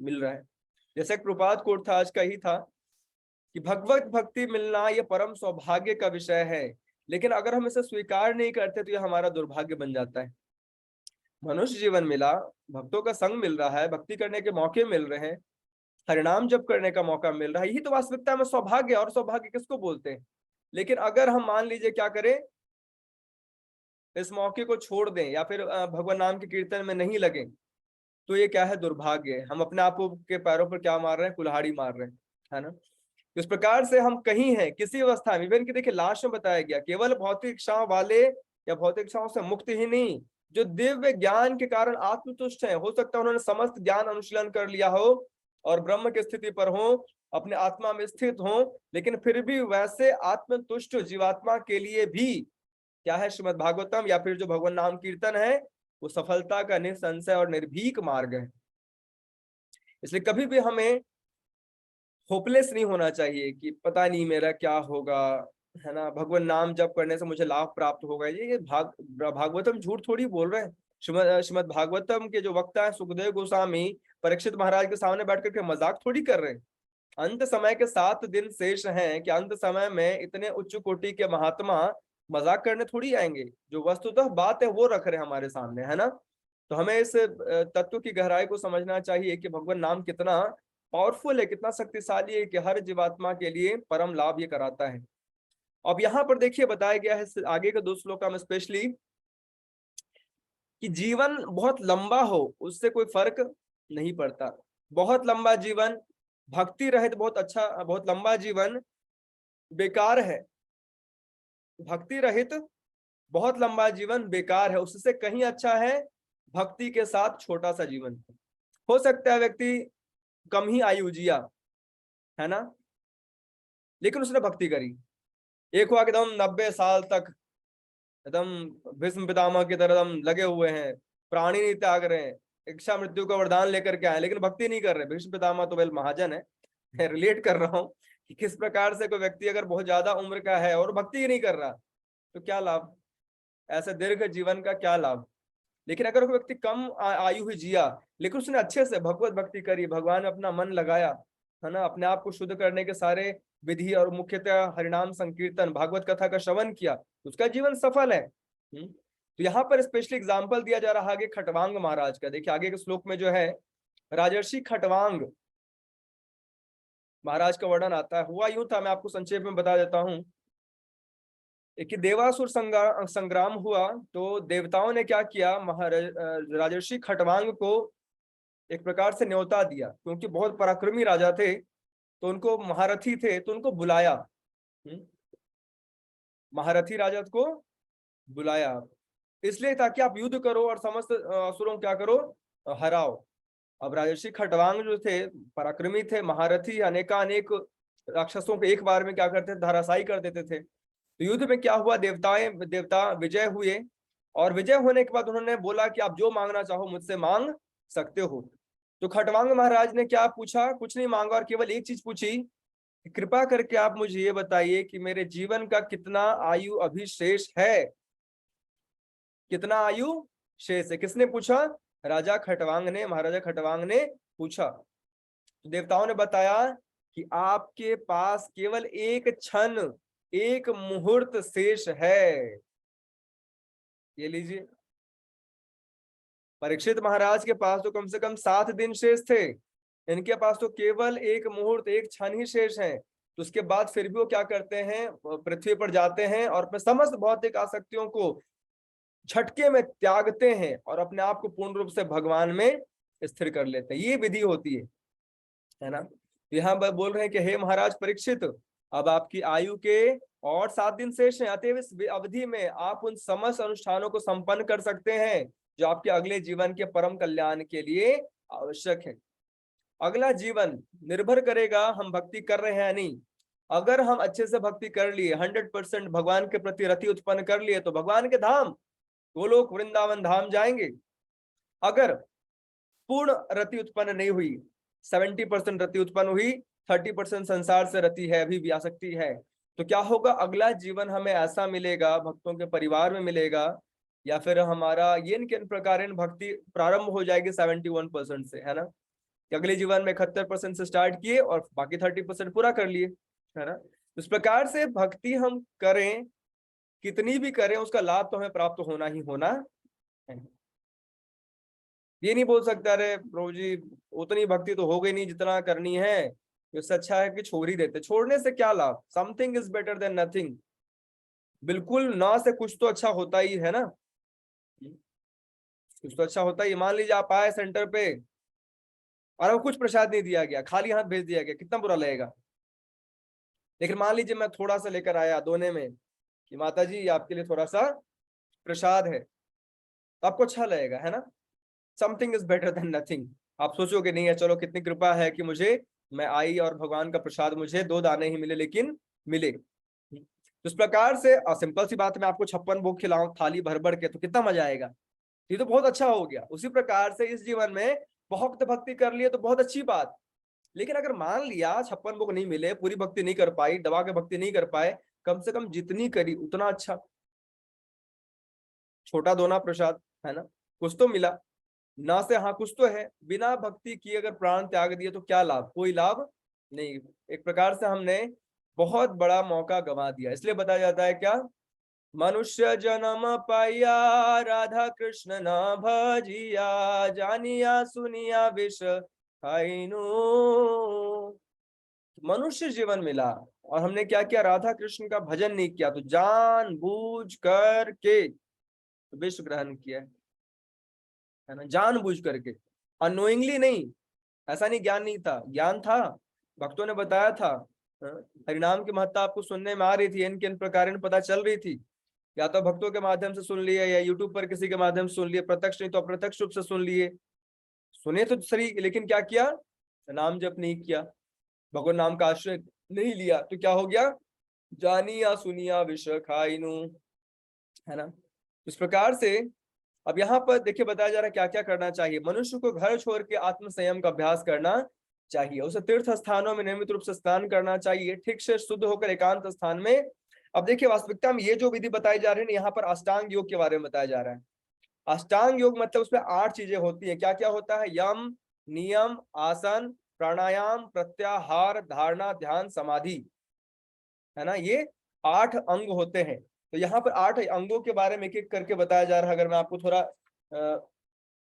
मिल रहा है। जैसे एक प्रपात कोट था, आज का ही था, कि भगवत भक्ति मिलना यह परम सौभाग्य का विषय है, लेकिन अगर हम इसे स्वीकार नहीं करते तो यह हमारा दुर्भाग्य बन जाता है। मनुष्य जीवन मिला, भक्तों का संग मिल रहा है, भक्ति करने के मौके मिल रहे हैं, हरिनाम जप करने का मौका मिल रहा है, यही तो वास्तविकता में सौभाग्य। और सौभाग्य किसको बोलते हैं? लेकिन अगर हम मान लीजिए क्या करें, इस मौके को छोड़ दें या फिर भगवान नाम के कीर्तन में नहीं लगे, तो ये क्या है? दुर्भाग्य। हम अपने आप के पैरों पर क्या मार रहे हैं? कुल्हाड़ी मार रहे हैं, है ना। इस प्रकार से हम कहीं हैं, किसी अवस्था में, इवन की देखिए लास्ट में बताया गया, केवल भौतिक इच्छाओं वाले या भौतिक इच्छाओं से मुक्त ही नहीं, जो दिव्य ज्ञान के कारण आत्मतुष्ट हैं, हो सकता है उन्होंने समस्त ज्ञान अनुशीलन कर लिया हो और ब्रह्म की स्थिति पर हो, अपने आत्मा में स्थित हो, लेकिन फिर भी वैसे आत्मतुष्ट जीवात्मा के लिए भी क्या है? श्रीमद् भागवतम या फिर जो भगवान नाम कीर्तन है, वो सफलता का निसंशय और निर्भीक मार्ग है। इसलिए कभी भी हमें होपलेस नहीं होना चाहिए कि पता नहीं मेरा क्या होगा, है ना, भगवान नाम जप करने से मुझे लाभ प्राप्त होगा। ये भागवतम झूठ थोड़ी बोल रहे हैं। श्रीमद् भागवतम के जो वक्ता है सुखदेव गोस्वामी, परीक्षित महाराज के सामने बैठ करके मजाक थोड़ी कर रहे हैं। अंत समय के 7 दिन शेष हैं कि अंत समय में इतने उच्च कोटि के महात्मा मजाक करने थोड़ी आएंगे। जो वस्तुतः बात है वो रख रहे हैं हमारे सामने, है ना। तो हमें इस तत्व की गहराई को समझना चाहिए कि भगवान नाम कितना पावरफुल है, कितना शक्तिशाली है, कि हर जीवात्मा के लिए परम लाभ ये कराता है। अब यहाँ पर देखिए बताया गया है आगे के 2 श्लोका में स्पेशली, कि जीवन बहुत लंबा हो उससे कोई फर्क नहीं पड़ता। बहुत लंबा जीवन भक्ति रहित बहुत अच्छा, बहुत लंबा जीवन बेकार है। भक्ति रहित बहुत लंबा जीवन बेकार है, उससे कहीं अच्छा है भक्ति के साथ छोटा सा जीवन। हो सकता है व्यक्ति कम ही आयु जिया, है ना, लेकिन उसने भक्ति करी। एक हुआ एकदम 90 साल तक एकदम भीष्म पितामह की तरह एकदम लगे हुए हैं, प्राणी नहीं त्याग रहे हैं, इच्छा मृत्यु का वरदान लेकर के आए, लेकिन भक्ति नहीं कर रहे। भीष्म पितामह तो वेल महाजन है, मैं रिलेट कर रहा हूँ कि किस प्रकार से कोई व्यक्ति अगर बहुत ज्यादा उम्र का है और भक्ति ही नहीं कर रहा, तो क्या लाभ? ऐसे दीर्घ जीवन का क्या लाभ? लेकिन अगर कोई व्यक्ति कम आयु ही जिया, लेकिन उसने अच्छे से भगवत भक्ति करी, भगवान में अपना मन लगाया, है ना, अपने आप को शुद्ध करने के सारे विधि और मुख्यतः हरिनाम संकीर्तन भागवत कथा का श्रवण किया, उसका जीवन सफल है। तो यहाँ पर स्पेशली एग्जाम्पल दिया जा रहा है आगे खटवांग महाराज का। देखिए आगे के श्लोक में जो है राजर्षि खटवांग महाराज का वर्णन आता है। हुआ यूं था, मैं आपको संक्षेप में बता देता हूँ कि देवासुर संग्राम हुआ, तो देवताओं ने क्या किया, महाराज राजर्षि खटवांग को एक प्रकार से न्योता दिया, क्योंकि बहुत पराक्रमी राजा थे, तो उनको महारथी थे, तो उनको बुलाया। महारथी राजा को बुलाया इसलिए ताकि आप युद्ध करो और समस्त असुरों क्या करो, हराओ। अब राजर्षि खटवांग जो थे पराक्रमी थे, महारथी, अनेकानेक राक्षसों को एक बार में क्या करते थे, धराशायी कर देते थे। तो युद्ध में क्या हुआ, देवता विजय हुए, और विजय होने के बाद उन्होंने बोला कि आप जो मांगना चाहो मुझसे मांग सकते हो। तो खटवांग महाराज ने क्या पूछा, कुछ नहीं मांगा, और केवल एक चीज पूछी, कृपा करके आप मुझे ये बताइए कि मेरे जीवन का कितना आयु अभी शेष है, कितना आयु शेष है। किसने पूछा? राजा खटवांग ने, महाराजा खटवांग ने पूछा। तो देवताओं ने बताया कि आपके पास केवल एक क्षण, एक मुहूर्त शेष है। ये लीजिए, परीक्षित महाराज के पास तो कम से कम 7 दिन शेष थे, इनके पास तो केवल एक मुहूर्त, एक क्षण ही शेष है। तो उसके बाद फिर भी वो क्या करते हैं, पृथ्वी पर जाते हैं और अपने समस्त भौतिक आसक्तियों को झटके में त्यागते हैं और अपने आप को पूर्ण रूप से भगवान में स्थिर कर लेते हैं। ये विधि होती है ना। यहाँ बोल रहे हैं कि हे महाराज परीक्षित, अब आपकी आयु के और 7 दिन शेष हैं, अतएव इस अवधि में आप उन समस्त अनुष्ठानों को संपन्न कर सकते हैं जो आपके अगले जीवन के परम कल्याण के लिए आवश्यक है। अगला जीवन निर्भर करेगा हम भक्ति कर रहे हैं या नहीं। अगर हम अच्छे से भक्ति कर लिए, 100% भगवान के प्रति रति उत्पन्न कर लिए, तो भगवान के धाम गोलोक वृंदावन धाम जाएंगे। अगर पूर्ण रति उत्पन्न नहीं हुई, 70% रति उत्पन्न हुई, 30% संसार से रति है, अभी भी आसक्ति है, तो क्या होगा? अगला जीवन हमें ऐसा मिलेगा, भक्तों के परिवार में मिलेगा, या फिर हमारा ये किन प्रकार भक्ति प्रारंभ हो जाएगी 71% से, है ना। कि अगले जीवन में 71% से स्टार्ट किए और बाकी 30% पूरा कर लिए, है ना। इस प्रकार से भक्ति हम करें, कितनी भी करें, उसका लाभ तो हमें प्राप्त होना ही होना है। ये नहीं बोल सकता अरे प्रभु जी उतनी भक्ति तो हो गई नहीं जितना करनी है, इससे अच्छा है कि छोड़ ही देते। छोड़ने से क्या लाभ? Something is better than nothing. बिल्कुल ना से कुछ तो अच्छा होता ही है ना, कुछ तो अच्छा होता ही। मान लीजिए आप आए सेंटर पे और कुछ प्रसाद नहीं दिया गया, खाली हाथ भेज दिया गया, कितना बुरा लगेगा। लेकिन मान लीजिए मैं थोड़ा सा लेकर आया दोने में कि माता जी आपके लिए थोड़ा सा प्रसाद है, तो आपको अच्छा लगेगा, है ना। Something is better than nothing. आप सोचोगे नहीं है चलो कितनी कृपा है कि मुझे, मैं आई और भगवान का प्रसाद मुझे 2 दाने ही मिले लेकिन मिले। तो इस प्रकार से सिंपल सी बात, मैं आपको 56 भोग खिलाऊं थाली भर भर के, तो कितना मजा आएगा, ये तो बहुत अच्छा हो गया। उसी प्रकार से इस जीवन में बहुत भक्ति कर लिए तो बहुत अच्छी बात, लेकिन अगर मान लिया 56 भोग नहीं मिले, पूरी भक्ति नहीं कर पाई, दबा के भक्ति नहीं कर पाए, कम से कम जितनी करी उतना अच्छा। छोटा दोना प्रसाद, है ना, कुछ तो मिला ना से, हाँ कुछ तो है। बिना भक्ति किए अगर प्राण त्याग दिए तो क्या लाभ? कोई लाभ नहीं। एक प्रकार से हमने बहुत बड़ा मौका गंवा दिया। इसलिए बताया जाता है क्या, मनुष्य जन्म पाया राधा कृष्ण न भजिया, जानिया सुनिया विष खाइनु। मनुष्य जीवन मिला और हमने क्या किया? राधा कृष्ण का भजन नहीं किया, तो जान बूझ करके विष ग्रहण किया, है ना, जानबूझ करके, अनोइंगली नहीं। ऐसा नहीं ज्ञान नहीं था, ज्ञान था, भक्तों ने बताया था। हाँ, हरिनाम की महत्ता आपको सुनने में आ रही थी, इनके इन प्रकार पता चल रही थी, या तो भक्तों के माध्यम से सुन लिए या यूट्यूब पर किसी के माध्यम से सुन लिए, प्रत्यक्ष नहीं तो अप्रत्यक्ष रूप से सुन लिए। सुने तो सही, लेकिन क्या किया? नाम जप नहीं किया, भगवान नाम का आश्रय नहीं लिया, तो क्या हो गया? जानिया सुनिया विष खाइनु, है ना। इस प्रकार से अब यहाँ पर देखिए बताया जा रहा है क्या क्या करना चाहिए। मनुष्य को घर छोड़ के आत्म संयम का अभ्यास करना चाहिए, उसे तीर्थ स्थानों में नियमित रूप से स्नान करना चाहिए, ठीक से शुद्ध होकर एकांत स्थान में। अब देखिए वास्तविकता में ये जो विधि बताई जा रही है यहाँ पर अष्टांग योग के बारे में बताया जा रहा है। अष्टांग योग मतलब उसमें 8 चीजें होती है। क्या क्या होता है? यम, नियम, आसन, प्राणायाम, प्रत्याहार, धारणा, ध्यान, समाधि, है ना। ये 8 अंग होते हैं। तो यहाँ पर 8 अंगों के बारे में एक एक करके बताया जा रहा है। अगर मैं आपको थोड़ा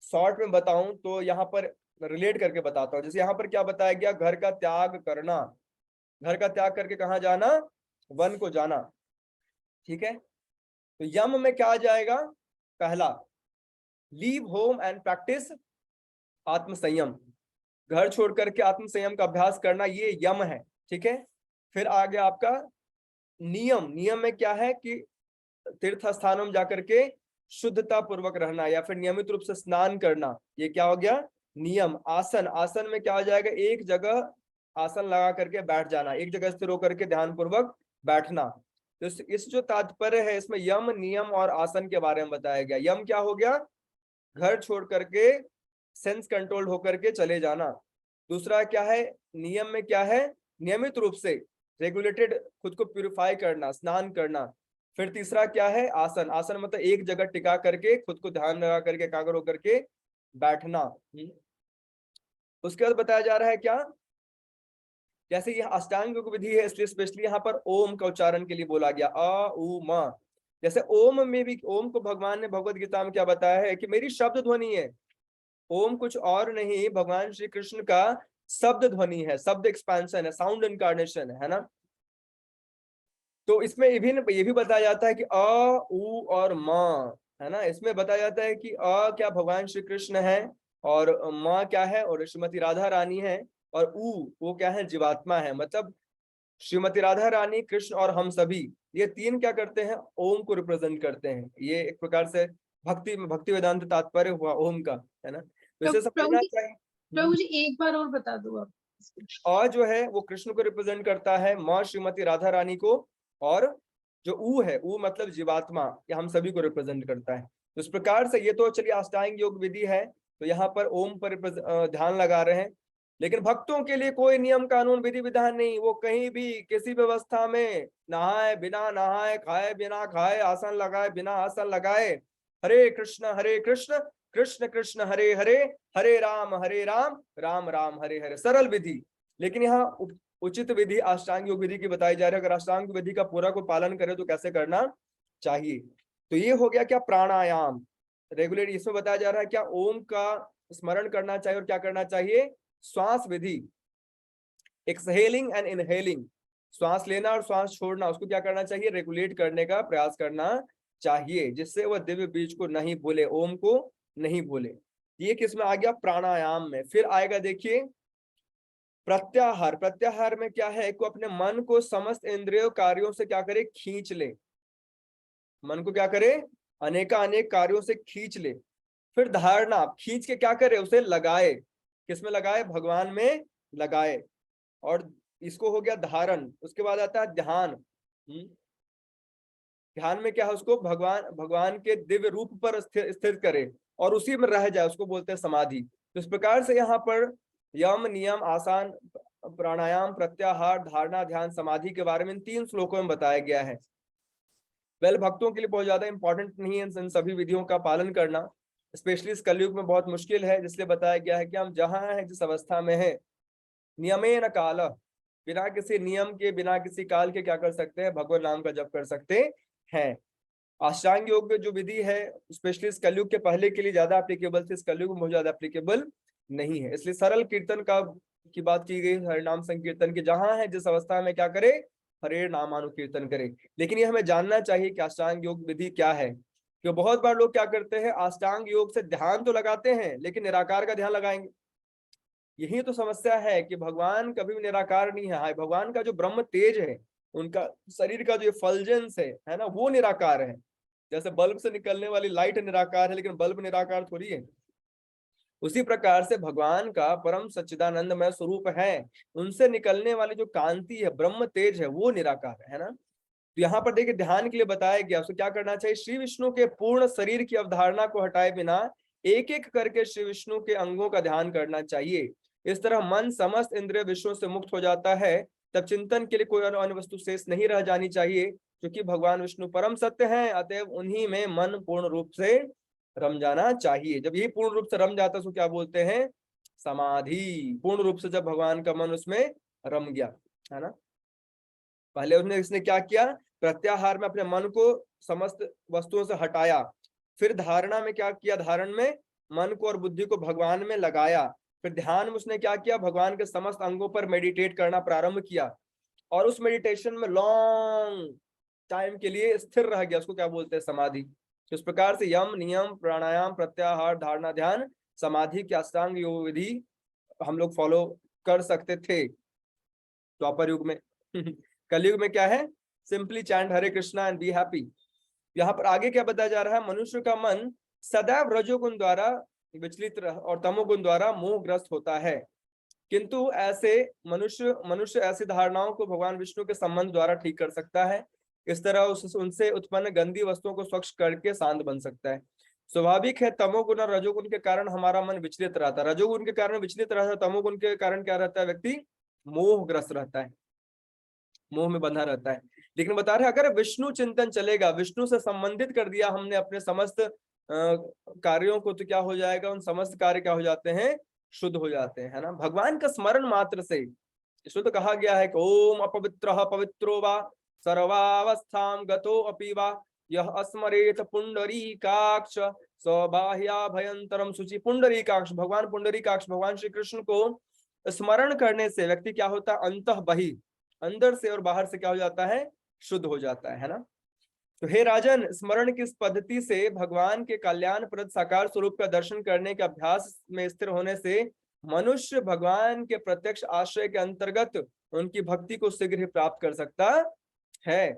शॉर्ट में बताऊं तो यहाँ पर रिलेट करके बताता हूँ। जैसे यहाँ पर क्या बताया गया? घर का त्याग करना, घर का त्याग करके कहाँ जाना? वन को जाना, ठीक है। तो यम में क्या आ जाएगा? पहला, लीव होम एंड प्रैक्टिस आत्म संयम, घर छोड़ करके आत्म संयम का अभ्यास करना, ये यम है, ठीक है। फिर आ गया आपका नियम। नियम में क्या है कि तीर्थ स्थानों में जाकर के शुद्धता पूर्वक रहना या फिर नियमित रूप से स्नान करना, ये क्या हो गया? नियम। आसन, आसन में क्या हो जाएगा? एक जगह आसन लगा करके बैठ जाना, एक जगह स्थिर होकर के ध्यान पूर्वक बैठना। तो इस जो तात्पर्य है इसमें यम, नियम और आसन के बारे में बताया गया। यम क्या हो गया? घर छोड़ करके सेंस कंट्रोल होकर के चले जाना। दूसरा क्या है? नियम में क्या है? नियमित रूप से रेगुलेटेड खुद को प्यूरिफाई करना, स्नान करना। फिर तीसरा क्या है? आसन। आसन मतलब एक जगह टिका करके खुद को ध्यान लगा करके एकाग्र होकर के बैठना। उसके बाद बताया जा रहा है क्या? जैसे यह अष्टांग योग विधि है इसलिए स्पेशली यहाँ पर ओम का उच्चारण के लिए बोला गया, अ उ म। जैसे ओम में भी, ओम को भगवान ने भगवत गीता में क्या बताया है कि मेरी शब्द ध्वनि है। ओम कुछ और नहीं, भगवान श्री कृष्ण का शब्द ध्वनि है, शब्द एक्सपेंशन है, साउंड इनकार्नेशन है ना। तो इसमें ये भी बताया जाता है कि अ, उ और म, है ना। इसमें बताया जाता है कि अ क्या भगवान श्री कृष्ण है, और म क्या है, और श्रीमती राधा रानी है, और उ वो क्या है? जीवात्मा है। मतलब श्रीमती राधा रानी, कृष्ण और हम सभी, ये तीन क्या करते हैं, ओम को रिप्रेजेंट करते हैं। ये एक प्रकार से भक्ति वेदांत तात्पर्य हुआ ओम का, है ना। तो इसे समझना चाहिए। प्रभु जी एक बार और बता दो आप। अ जो है वो कृष्ण को रिप्रेजेंट करता है, म श्रीमती राधा रानी को, और जो ऊ है, ऊ मतलब जीवात्मा, ये हम सभी को रिप्रेजेंट करता है। तो इस प्रकार से ये तो चलिए अष्टांग योग विधि है, तो यहाँ पर ओम पर ध्यान लगा रहे हैं। लेकिन भक्तों के लिए कोई नियम कानून विधि विधान नहीं, वो कहीं भी किसी व्यवस्था में नहाए बिना नहाए, खाए बिना खाए, आसन लगाए बिना आसन लगाए, हरे कृष्ण कृष्ण कृष्ण हरे हरे, हरे राम राम राम हरे हरे, सरल विधि। लेकिन यहाँ उचित विधि अष्टांग योग विधि की बताई जा रही है। अगर अष्टांग विधि का पूरा कोई पालन करे तो कैसे करना चाहिए। तो ये हो गया क्या, प्राणायाम रेगुलर, इसमें बताया जा रहा है क्या, ओम का स्मरण करना चाहिए और क्या करना चाहिए, श्वास विधि, एक्सहेलिंग एंड इनहेलिंग, श्वास लेना और श्वास छोड़ना, उसको क्या करना चाहिए, रेगुलेट करने का प्रयास करना चाहिए, जिससे वह दिव्य बीज को नहीं भूले, ओम को नहीं भूले। ये किसमें आ गया, प्राणायाम में। फिर आएगा देखिए प्रत्याहार। प्रत्याहार में क्या है, को अपने मन को समस्त इंद्रियों कार्यों से क्या करे, खींच ले, मन को क्या करे, अनेका अनेक कार्यों से खींच ले। फिर धारणा, खींच के क्या करे, उसे लगाए, किसमें लगाए, भगवान में लगाए। और इसको हो गया धारण। उसके बाद आता है ध्यान। ध्यान में क्या है, उसको भगवान के दिव्य रूप पर स्थिर करे और उसी में रह जाए, उसको बोलते हैं समाधि। तो इस प्रकार से यहाँ पर यम नियम आसान प्राणायाम प्रत्याहार धारणा ध्यान समाधि के बारे में इन 3 श्लोकों में बताया गया है। भक्तों के लिए बहुत ज्यादा इंपॉर्टेंट नहीं है इन सभी विधियों का पालन करना, स्पेशली इस कलयुग में बहुत मुश्किल है, जिसलिए बताया गया है कि हम जहां हैं, जिस अवस्था में है, नियमेन काल, बिना किसी नियम के बिना किसी काल के क्या कर सकते हैं, भगवान नाम का जप कर सकते हैं। अष्टांग योग जो विधि है स्पेशली इस कलयुग के पहले के लिए ज्यादा एप्लीकेबल थी, इस कलयुग में बहुत ज्यादा एप्लीकेबल नहीं है। इसलिए सरल कीर्तन की बात की गई, हरे नाम संकीर्तन की, जहां है जिस अवस्था में क्या करे, हरे नामानुकीर्तन करे। लेकिन ये हमें जानना चाहिए कि अष्टांग योग विधि क्या है, क्यों बहुत बार लोग क्या करते हैं, अष्टांग योग से ध्यान तो लगाते हैं लेकिन निराकार का ध्यान लगाएंगे। यही तो समस्या है कि भगवान कभी भी निराकार नहीं है। भगवान का जो ब्रह्म तेज है, उनका शरीर का जो फलजेंस है ना, वो निराकार है। जैसे बल्ब से निकलने वाली लाइट निराकार है, लेकिन बल्ब निराकार थोड़ी है। उसी प्रकार से भगवान का परम सच्चिदानंदमय स्वरूप है, उनसे निकलने वाली जो कांति है, ब्रह्म तेज है, वो निराकार है ना। तो यहाँ पर देखिए ध्यान के लिए बताया गया, उसको क्या करना चाहिए, श्री विष्णु के पूर्ण शरीर की अवधारणा को हटाए बिना एक एक करके श्री विष्णु के अंगों का ध्यान करना चाहिए। इस तरह मन समस्त इंद्रिय विषयों से मुक्त हो जाता है। तब चिंतन के लिए कोई अन्य वस्तु शेष नहीं रह जानी चाहिए, क्योंकि भगवान विष्णु परम सत्य हैं, अतएव उन्हीं में मन पूर्ण रूप से रम जाना चाहिए। जब यही पूर्ण रूप से रम जाता है तो क्या बोलते हैं, समाधि। पूर्ण रूप से जब भगवान का मन उसमें रम गया, है ना। पहले उसने इसने क्या किया, प्रत्याहार में अपने मन को समस्त वस्तुओं से हटाया। फिर धारणा में क्या किया, धारण में मन को और बुद्धि को भगवान में लगाया। फिर ध्यान में उसने क्या किया, भगवान के समस्त अंगों पर मेडिटेट करना प्रारंभ किया, और उस मेडिटेशन में लॉन्ग टाइम के लिए स्थिर रह गया, उसको क्या बोलते हैं, समाधि। तो इस प्रकार से यम नियम प्राणायाम प्रत्याहार धारणा ध्यान समाधि की अष्टांग योग विधि हम लोग फॉलो कर सकते थे द्वापर युग में। कलयुग में क्या है, simply chant Hare Krishna and be happy. यहाँ पर आगे क्या बताया जा रहा है, मनुष्य का मन सदैव रजोगुण द्वारा विचलित और तमोगुण द्वारा मोहग्रस्त होता है, किंतु ऐसे मनुष्य ऐसी धारणाओं को भगवान विष्णु के संबंध द्वारा ठीक कर सकता है। इस तरह उनसे उत्पन्न गंदी वस्तुओं को स्वच्छ करके शांत बन सकता है। स्वाभाविक है, तमोगुण और रजोगुण के कारण हमारा मन विचलित रहता है। रजोगुण के कारण विचलित रहता है, तमोगुण के कारण क्या रहता है, व्यक्ति मोहग्रस्त रहता है, मोह में बंधा रहता है। लेकिन बता रहे अगर विष्णु चिंतन चलेगा, विष्णु से संबंधित कर दिया हमने अपने समस्त कार्यों को, तो क्या हो जाएगा, उन समस्त कार्य क्या हो जाते हैं, शुद्ध हो जाते हैं, है ना। भगवान का स्मरण मात्र से, इसमें तो कहा गया है कि ओम अपवित्रः पवित्रो वा सर्वावस्थां गतो अपि वा यह अस्मरेत पुंडरीकाक्ष सौबाह्या भयंतरम शुचि। पुंडरीकाक्ष भगवान श्री कृष्ण को स्मरण करने से व्यक्ति क्या होता है, अंतः बहि, अंदर से और बाहर से क्या हो जाता है, शुद्ध हो जाता है ना। तो हे राजन, स्मरण की इस पद्धति से भगवान के कल्याणप्रद साकार स्वरूप का दर्शन करने के अभ्यास में स्थिर होने से मनुष्य भगवान के प्रत्यक्ष आश्रय के अंतर्गत उनकी भक्ति को शीघ्र ही प्राप्त कर सकता है।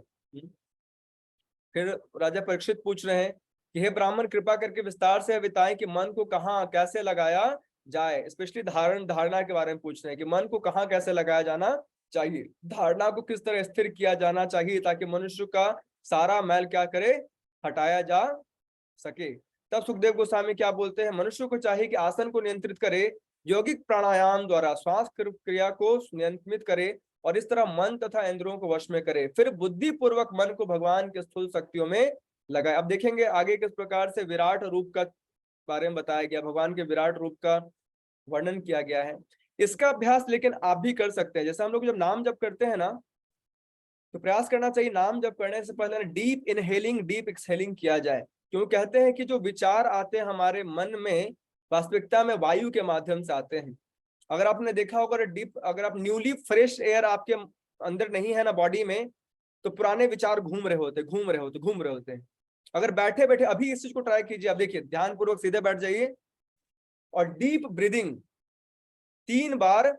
फिर राजा परीक्षित पूछ रहे हैं कि हे ब्राह्मण, कृपा करके विस्तार से बताएं कि मन को कहाँ कैसे लगाया जाए। स्पेशली धारणा के बारे में पूछ रहे हैं कि मन को कहाँ कैसे लगाया जाना चाहिए, धारणा को किस तरह स्थिर किया जाना चाहिए ताकि मनुष्य का सारा मैल क्या करे, हटाया जा सके। तब सुखदेव गोस्वामी क्या बोलते हैं, मनुष्य को चाहिए कि आसन को नियंत्रित करे, यौगिक प्राणायाम द्वारा श्वास क्रिया को नियंत्रित करे और इस तरह मन तथा इंद्रियों को वश में करे, फिर बुद्धि पूर्वक मन को भगवान के स्थूल शक्तियों में लगाए। अब देखेंगे आगे किस प्रकार से विराट रूप का बारे में बताया गया, भगवान के विराट रूप का वर्णन किया गया है। इसका अभ्यास लेकिन आप भी कर सकते हैं। जैसे हम लोग जब नाम जप करते हैं ना, तो प्रयास करना चाहिए नाम जप करने से पहले डीप इनहेलिंग डीप एक्सहेलिंग किया जाए। क्यों कहते हैं कि जो विचार आते हैं हमारे मन में, वास्तविकता में वायु के माध्यम से आते हैं। अगर आपने देखा होगा अगर आप न्यूली फ्रेश एयर आपके अंदर नहीं है ना बॉडी में, तो पुराने विचार घूम रहे होते हैं। अगर बैठे बैठे अभी इस चीज को ट्राई कीजिए, आप देखिए ध्यान पूर्वक सीधे बैठ जाइए और डीप ब्रीदिंग 3 बार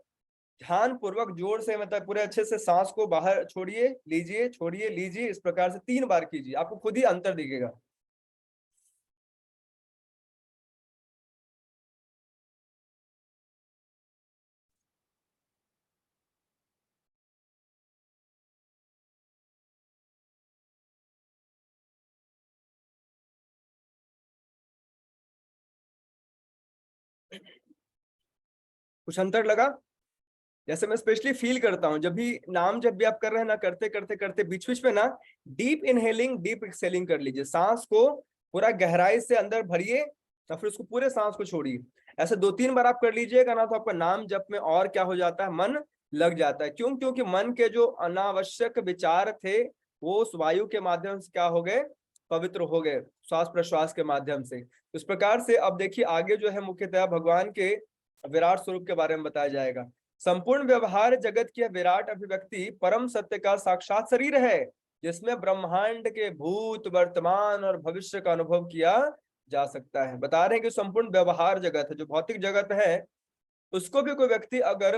ध्यान पूर्वक जोर से, मतलब पूरे अच्छे से सांस को बाहर छोड़िए लीजिए, इस प्रकार से 3 बार कीजिए, आपको खुद ही अंतर दिखेगा। कुछ अंतर लगा? जैसे मैं स्पेशली फील करता हूं जब भी जब भी आप कर रहे हैं ना, करते करते करते बीच बीच में ना डीप इनहेलिंग डीप एक्सहेलिंग कर लीजिए। सांस को पूरा गहराई से अंदर भरिए और फिर उसको पूरे सांस को छोड़िए। ऐसे 2-3 बार आप कर लीजिएगा ना, तो आपका नाम जप में और क्या हो जाता है, मन लग जाता है। क्यों? क्योंकि मन के जो अनावश्यक विचार थे वो उस वायु के माध्यम से क्या हो गए, पवित्र हो गए, श्वास प्रश्वास के माध्यम से। इस प्रकार से अब देखिए आगे जो है मुख्यतः भगवान के विराट स्वरूप के बारे में बताया जाएगा। संपूर्ण व्यवहार जगत की विराट अभिव्यक्ति परम सत्य का साक्षात शरीर है, जिसमें ब्रह्मांड के भूत वर्तमान और भविष्य का अनुभव किया जा सकता है। बता रहे हैं कि संपूर्ण व्यवहार जगत है, जो भौतिक जगत है, उसको भी कोई व्यक्ति अगर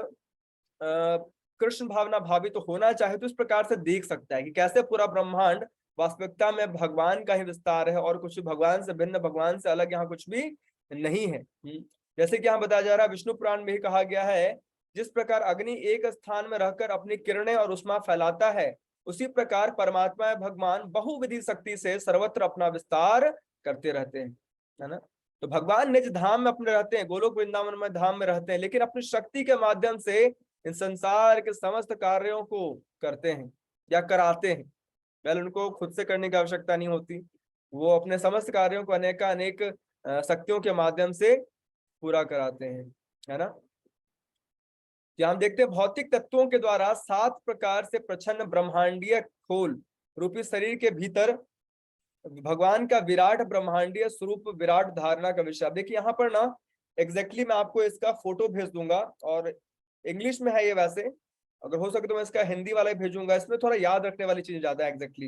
कृष्ण भावना भावी तो होना चाहे तो इस प्रकार से देख सकता है कि कैसे पूरा ब्रह्मांड वास्तविकता में भगवान का ही विस्तार है और कुछ भगवान से भिन्न, भगवान से अलग यहाँ कुछ भी नहीं है। जैसे कि यहाँ बताया जा रहा है, विष्णु पुराण में ही कहा गया है, जिस प्रकार अग्नि एक स्थान में रहकर अपनी किरणें और उष्मा फैलाता है, उसी प्रकार परमात्मा भगवान बहुविधि शक्ति से सर्वत्र अपना विस्तार करते रहते हैं, है ना। तो भगवान निज धाम में अपने रहते हैं, गोलोक वृंदावन में धाम में रहते हैं, लेकिन अपनी शक्ति के माध्यम से इन संसार के समस्त कार्यों को करते हैं या कराते हैं। पहले उनको खुद से करने की आवश्यकता नहीं होती, वो अपने समस्त कार्यों को अनेक शक्तियों के माध्यम से पूरा कराते हैं, है ना। हम देखते हैं भौतिक तत्वों के द्वारा 7 प्रकार से प्रच्छन्न ब्रह्मांडीय खोल रूपी शरीर के भीतर भगवान का विराट ब्रह्मांडीय स्वरूप विराट धारणा का विषय। देखिए यहाँ पर ना एग्जैक्टली मैं आपको इसका फोटो भेज दूंगा, और इंग्लिश में है ये, वैसे अगर हो सके तो मैं इसका हिंदी वाला ही भेजूंगा। इसमें थोड़ा याद रखने वाली चीज ज्यादा है एग्जैक्टली,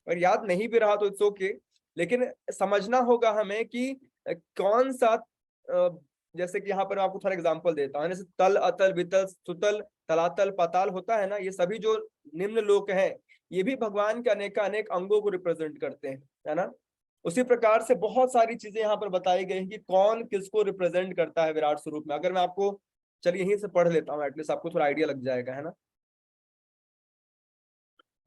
अगर याद नहीं भी रहा तो इट्स ओके, लेकिन समझना होगा हमें कि कौन सा जैसे कि यहाँ पर मैं आपको थोड़ा एग्जांपल देता हूँ। जैसे तल, अतल, वितल, सुतल, तलातल, पाताल होता है ना, ये सभी जो निम्न लोक हैं, ये भी भगवान के अनेक अंगों को रिप्रेजेंट करते हैं, है ना। उसी प्रकार से बहुत सारी चीजें यहाँ पर बताई गई हैं कि कौन किसको रिप्रेजेंट करता है विराट स्वरूप में। अगर मैं आपको, चलिए यहीं से पढ़ लेता हूँ, एटलीस्ट आपको थोड़ा आइडिया लग जाएगा, है ना।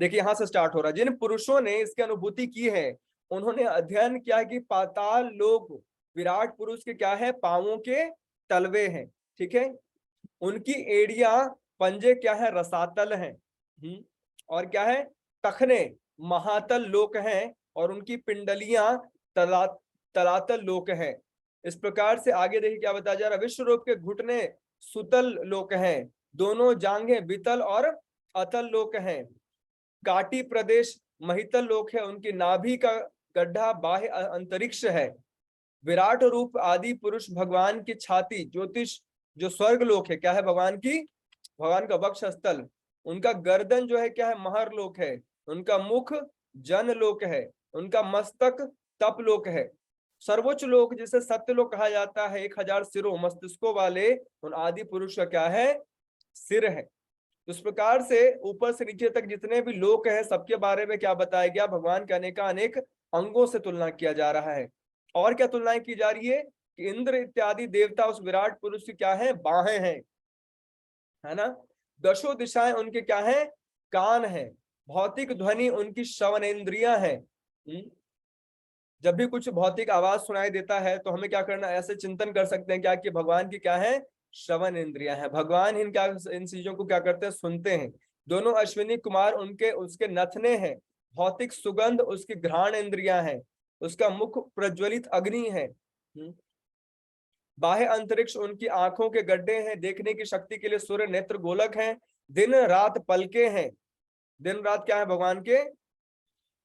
देखिए यहां से स्टार्ट हो रहा है, जिन पुरुषों ने इसकी अनुभूति की है उन्होंने अध्ययन किया कि पाताल लोक विराट पुरुष के क्या है, पांवों के तलवे हैं, ठीक है। उनकी एड़ियां, पंजे क्या है, रसातल हैं, और क्या है, तखने महातल लोक हैं, और उनकी पिंडलियां तलातल लोक हैं। इस प्रकार से आगे देखिए क्या बताया जा रहा है, विश्व रूप के घुटने सुतल लोक हैं, दोनों जांघें वितल और अतल लोक हैं। काटी प्रदेश महितल लोक है, उनकी नाभि का गड्ढा बाह्य अंतरिक्ष है। विराट रूप आदि पुरुष भगवान की छाती ज्योतिष जो स्वर्ग लोक है, क्या है, भगवान का वक्ष स्थल। उनका गर्दन जो है क्या है, महर लोक है। उनका मुख जन लोक है। उनका मस्तक तप लोक है। सर्वोच्च लोक जिसे सत्य लोक कहा जाता है, 1000 सिरों मस्तिष्कों वाले उन आदि पुरुष का क्या है, सिर है। इस प्रकार से ऊपर से नीचे तक जितने भी लोक है सबके बारे में क्या बताया गया, भगवान के अनेक अनेक अंगों से तुलना किया जा रहा है। और क्या तुलना की जा रही है कि इंद्र इत्यादि देवता उस विराट पुरुष की क्या है, बाहें हैं, है ना। दशों दिशाएं उनके क्या है, कान है। भौतिक ध्वनि उनकी श्रवणेंद्रियां हैं। जब भी कुछ भौतिक आवाज सुनाई देता है तो हमें क्या करना, ऐसे चिंतन कर सकते हैं क्या कि भगवान की क्या है, श्रवण इंद्रियां है। भगवान क्या इन चीजों को क्या करते हैं, सुनते हैं। दोनों अश्विनी कुमार उनके उसके नथने हैं। भौतिक सुगंध उसकी घ्राण इंद्रियां हैं। उसका मुख प्रज्वलित अग्नि है। बाह्य अंतरिक्ष उनकी आंखों के गड्ढे हैं। देखने की शक्ति के लिए सूर्य नेत्र गोलक हैं। दिन रात पलके हैं। दिन रात क्या है, भगवान के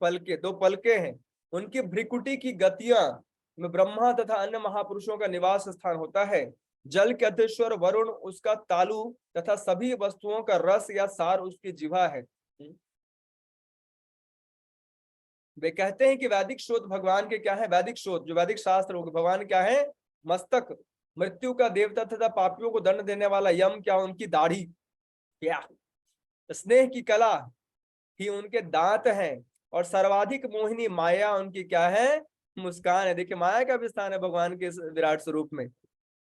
पलके, दो पलके हैं। उनकी भ्रिकुटी की गतियां में ब्रह्मा तथा अन्य महापुरुषों का निवास स्थान होता है। जल के अधीश्वर वरुण उसका तालु तथा सभी वस्तुओं का रस या सार उसकी जिह्वा है। वे कहते हैं कि वैदिक शोध भगवान के क्या है, वैदिक शोध जो वैदिक शास्त्र हो, भगवान क्या है, मस्तक। मृत्यु का देवता तथा पापियों को दंड देने वाला यम क्या, उनकी दाढ़ी। क्या स्नेह की कला ही उनके दांत हैं। और सर्वाधिक मोहिनी माया उनकी क्या है, मुस्कान है। देखिए माया का भी स्थान है भगवान के विराट स्वरूप में,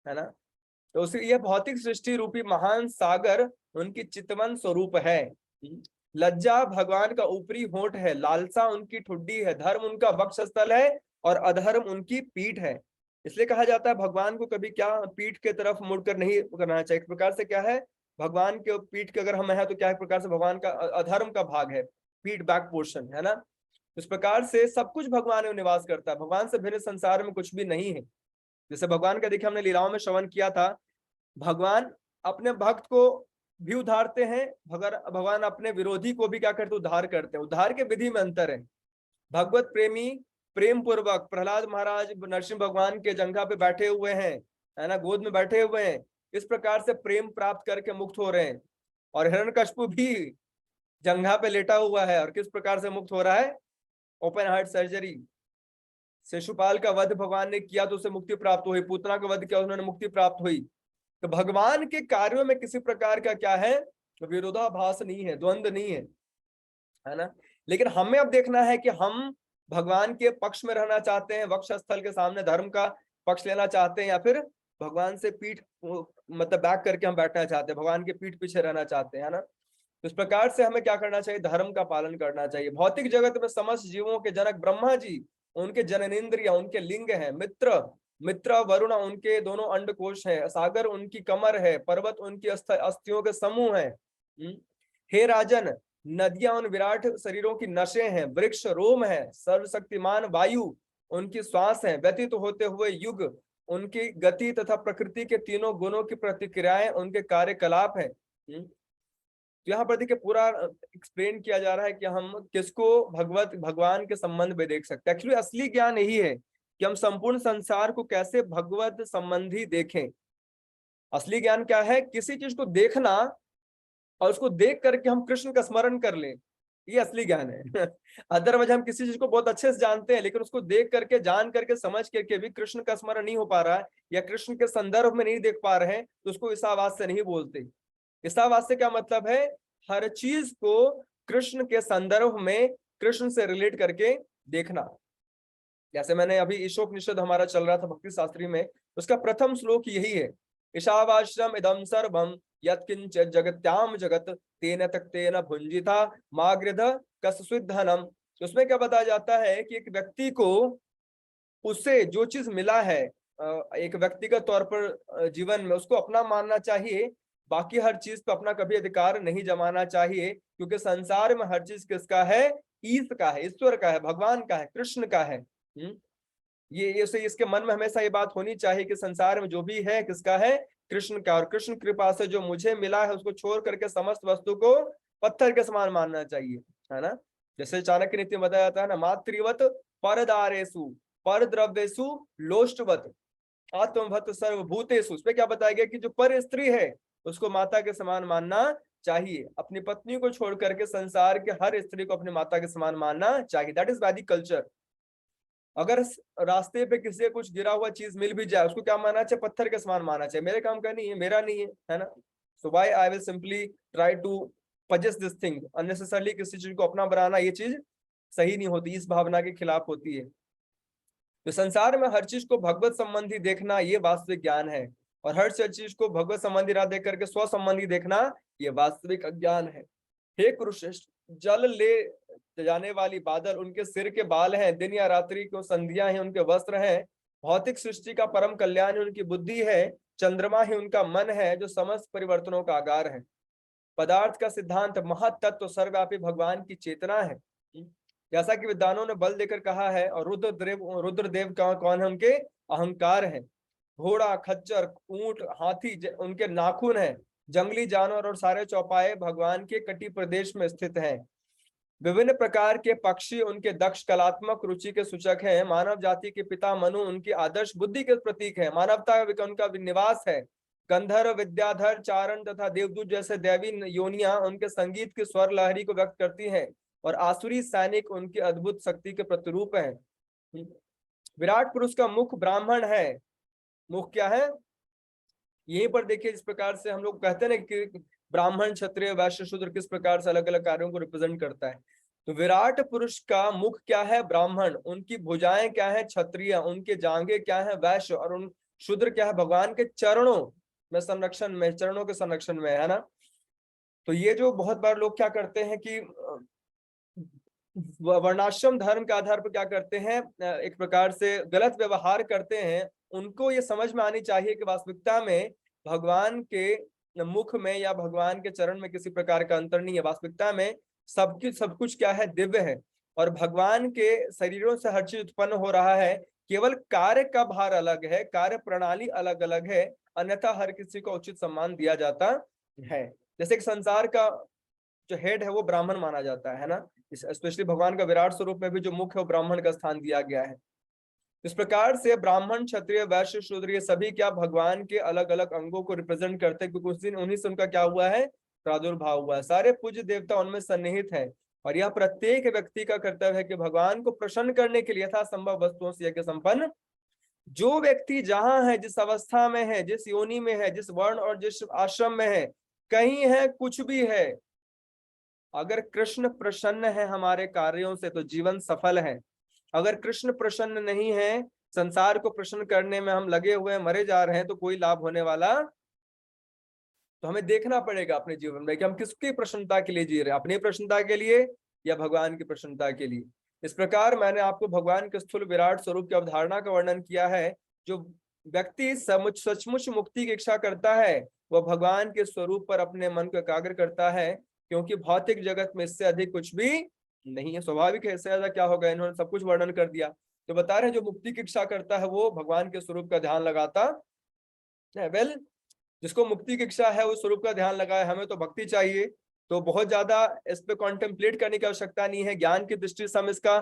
है ना। तो उसी यह भौतिक सृष्टि रूपी महान सागर उनकी चितवन स्वरूप है। लज्जा भगवान का ऊपरी होंठ है। लालसा उनकी ठुड्डी है। धर्म उनका वक्षस्थल है और अधर्म उनकी पीठ है। इसलिए कहा जाता है भगवान को कभी क्या, पीठ के तरफ मुड़कर नहीं करना चाहिए। एक प्रकार से क्या है, भगवान के पीठ के अगर हम है तो क्या एक प्रकार से भगवान का अधर्म का भाग है, पीठ, बैक पोर्शन, है ना। इस प्रकार से सब कुछ भगवान में निवास करता है। भगवान से भिन्न संसार में कुछ भी नहीं है। जैसे भगवान का देखिए हमने लीलाओं में श्रवण किया था, भगवान अपने भक्त को भी उद्धारते हैं, भगवान अपने विरोधी को भी क्या करते, उद्धार करते हैं। उद्धार के विधि में अंतर है। भगवत प्रेमी प्रेम पूर्वक, प्रहलाद महाराज नरसिंह भगवान के जंघा पे बैठे हुए हैं, है ना, गोद में बैठे हुए हैं, इस प्रकार से प्रेम प्राप्त करके मुक्त हो रहे हैं। और हिरण्यकशिपु भी जंघा पे लेटा हुआ है और किस प्रकार से मुक्त हो रहा है, ओपन हार्ट सर्जरी। शिशुपाल का वध भगवान ने किया तो उसे मुक्ति प्राप्त हुई। पूतना का वध किया, उन्होंने मुक्ति प्राप्त हुई। तो भगवान के कार्यों में किसी प्रकार का क्या है, विरोधाभास नहीं है, द्वंद नहीं है ना। लेकिन हमें अब देखना है कि हम भगवान के पक्ष में रहना चाहते हैं, वक्षस्थल के सामने धर्म का पक्ष लेना चाहते हैं, या फिर भगवान से पीठ मतलब बैक करके हम बैठना चाहते हैं, भगवान के पीठ पीछे रहना चाहते हैं, है ना। तो इस प्रकार से हमें क्या करना चाहिए, धर्म का पालन करना चाहिए। भौतिक जगत में समस्त जीवों के जनक ब्रह्मा जी, उनके जननेन्द्रिय उनके लिंग है। मित्र वरुण उनके दोनों अंडकोश है। सागर उनकी कमर है। पर्वत उनकी अस्थियों के समूह है। हे राजन, नदियां उन विराट शरीरों की नशे हैं। वृक्ष रोम है। सर्वशक्तिमान वायु उनकी श्वास है। व्यतीत होते हुए युग उनकी गति तथा प्रकृति के तीनों गुणों की प्रतिक्रियाएं उनके कार्यकलाप है। तो यहाँ पर देखिए पूरा एक्सप्लेन किया जा रहा है कि हम किसको भगवान के संबंध में देख सकते हैं। एक्चुअली असली ज्ञान यही है कि हम संपूर्ण संसार को कैसे भगवत संबंधी देखें। असली ज्ञान क्या है, किसी चीज को देखना और उसको देख करके हम कृष्ण का स्मरण कर लें, ये असली ज्ञान है। अदरवाइज हम किसी चीज को बहुत अच्छे से जानते हैं लेकिन उसको देख करके, जान करके, समझ करके भी कृष्ण का स्मरण नहीं हो पा रहा है या कृष्ण के संदर्भ में नहीं देख पा रहे हैं तो उसको ईसावास से नहीं बोलते। ईसावास से क्या मतलब है, हर चीज को कृष्ण के संदर्भ में, कृष्ण से रिलेट करके देखना। जैसे मैंने अभी ईशोपनिषद हमारा चल रहा था भक्ति शास्त्री में, उसका प्रथम श्लोक यही है, ईशावास्यम इदम सर्वम यत्किंच जगत्याम जगत तेन तक्तेन भुंजिता मागृध कसुद्धनम। उसमें क्या बताया जाता है कि एक व्यक्ति को उससे जो चीज मिला है एक व्यक्तिगत तौर पर जीवन में उसको अपना मानना चाहिए, बाकी हर चीज पर अपना कभी अधिकार नहीं जमाना चाहिए, क्योंकि संसार में हर चीज किसका है, ईश का है, ईश्वर का है, भगवान का है, कृष्ण का है। ये इसके मन में हमेशा ये बात होनी चाहिए कि संसार में जो भी है किसका है, कृष्ण का। और कृष्ण कृपा से जो मुझे मिला है उसको छोड़ करके समस्त वस्तु को पत्थर के समान मानना चाहिए, है ना। जैसे चाणक्य नीति में बताया जाता है ना, मातृवत परदारेषु पर द्रव्येषु लोष्टवत आत्मवत सर्वभूतेषु। उसमें क्या बताया गया कि जो पर स्त्री है उसको माता के समान मानना चाहिए। अपनी पत्नी को छोड़ करके संसार के हर स्त्री को अपनी माता के समान मानना चाहिए। दैट इज वैदिक कल्चर। अगर रास्ते पे किसी को कुछ गिरा हुआ चीज मिल भी जाए, उसको क्या मानना चाहिए? पत्थर के समान मानना चाहिए, मेरे काम का नहीं है, मेरा नहीं है ना। So why I will simply try to possess this thing unnecessarily. किसी चीज को अपना बनाना, ये चीज सही नहीं होती, इस भावना के खिलाफ होती है। तो संसार में हर चीज को भगवत संबंधी देखना ये वास्तविक ज्ञान है, और हर चीज को भगवत संबंधी ना देख करके स्व संबंधी देखना ये वास्तविक अज्ञान है। हे कुरुश्रेष्ठ, जल ले जाने वाली बादल उनके सिर के बाल हैं, दिन या रात्रि को संधियां हैं उनके वस्त्र हैं, भौतिक सृष्टि का परम कल्याण उनकी बुद्धि है, चंद्रमा ही उनका मन है जो समस्त परिवर्तनों का आगार है। पदार्थ का सिद्धांत महत तत्व सर्वव्यापी भगवान की चेतना है, जैसा कि विद्वानों ने बल देकर कहा है। और रुद्रदेव का कौन है? उनके अहंकार है। घोड़ा, खच्चर, ऊंट, हाथी उनके नाखून है। जंगली जानवर और सारे चौपाए भगवान के कटी प्रदेश में स्थित हैं। विभिन्न प्रकार के पक्षी उनके दक्ष कलात्मक रुचि के सूचक हैं। मानव जाति के पिता मनु उनकी आदर्श बुद्धि के प्रतीक है, मानवता उनका निवास है। गंधर्व, विद्याधर, चारण तथा देवदूत जैसे दैवी योनियां उनके संगीत की स्वर लहरी को व्यक्त करती हैं, और आसुरी सैनिक उनकी अद्भुत शक्ति के प्रतिरूप हैं। विराट पुरुष का मुख ब्राह्मण है। मुख क्या है? यहीं पर देखिए, इस प्रकार से हम लोग कहते हैं ना कि ब्राह्मण, क्षत्रिय, वैश्य, शूद्र किस प्रकार से अलग अलग कार्यों को रिप्रेजेंट करता है। तो विराट पुरुष का मुख क्या है? ब्राह्मण। उनकी भुजाएं क्या है? क्षत्रिय। उनके जांघें क्या है? वैश्य। और उन शूद्र क्या है? भगवान के चरणों में संरक्षण में, चरणों के संरक्षण में, है ना। तो ये जो बहुत बार लोग क्या करते हैं कि वर्णाश्रम धर्म के आधार पर क्या करते हैं, एक प्रकार से गलत व्यवहार करते हैं। उनको ये समझ में आनी चाहिए कि वास्तविकता में भगवान के मुख में या भगवान के चरण में किसी प्रकार का अंतर नहीं है। वास्तविकता में सब कुछ क्या है? दिव्य है। और भगवान के शरीरों से हर चीज उत्पन्न हो रहा है, केवल कार्य का भार अलग है, कार्य प्रणाली अलग अलग है, अन्यथा हर किसी को उचित सम्मान दिया जाता है। जैसे कि संसार का जो हेड है वो ब्राह्मण माना जाता है ना। स्पेशली भगवान का विराट स्वरूप में भी जो मुख्य है वो ब्राह्मण का स्थान दिया गया है। इस प्रकार से ब्राह्मण, क्षत्रिय, वैश्य, शूद्र ये सभी क्या भगवान के अलग अलग अंगों को रिप्रेजेंट करते हैं, क्योंकि उस दिन उन्हीं से उनका क्या हुआ है? प्रादुर्भाव हुआ है। सारे पूज्य देवता उनमें सन्निहित है, और यह प्रत्येक व्यक्ति का कर्तव्य है कि भगवान को प्रसन्न करने के लिए यथासंभव वस्तुओं से यज्ञ संपन्न। जो व्यक्ति जहां है, जिस अवस्था में है, जिस योनि में है, जिस वर्ण और जिस आश्रम में है, कहीं है, कुछ भी है, अगर कृष्ण प्रसन्न है हमारे कार्यों से तो जीवन सफल है। अगर कृष्ण प्रसन्न नहीं है, संसार को प्रसन्न करने में हम लगे हुए मरे जा रहे हैं, तो कोई लाभ होने वाला। तो हमें देखना पड़ेगा अपने जीवन में कि हम किसकी प्रसन्नता के लिए जी रहे हैं, अपनी प्रसन्नता के लिए या भगवान की प्रसन्नता के लिए। इस प्रकार मैंने आपको भगवान के स्थूल विराट स्वरूप की अवधारणा का वर्णन किया है। जो व्यक्ति सचमुच मुक्ति की इच्छा करता है, वह भगवान के स्वरूप पर अपने मन को एकाग्र करता है, क्योंकि भौतिक जगत में इससे अधिक कुछ भी नहीं है। स्वाभाविक है, इससे ज्यादा क्या होगा? इन्होंने सब कुछ वर्णन कर दिया। तो बता रहे हैं जो मुक्ति की इच्छा करता है वो भगवान के स्वरूप का ध्यान लगाता है। वेल, जिसको मुक्ति की इच्छा है उस स्वरूप का ध्यान लगाए। हमें तो भक्ति चाहिए, तो बहुत ज्यादा इस पे कॉन्टेम्पलेट करने की आवश्यकता नहीं है। ज्ञान की दृष्टि से हम इसका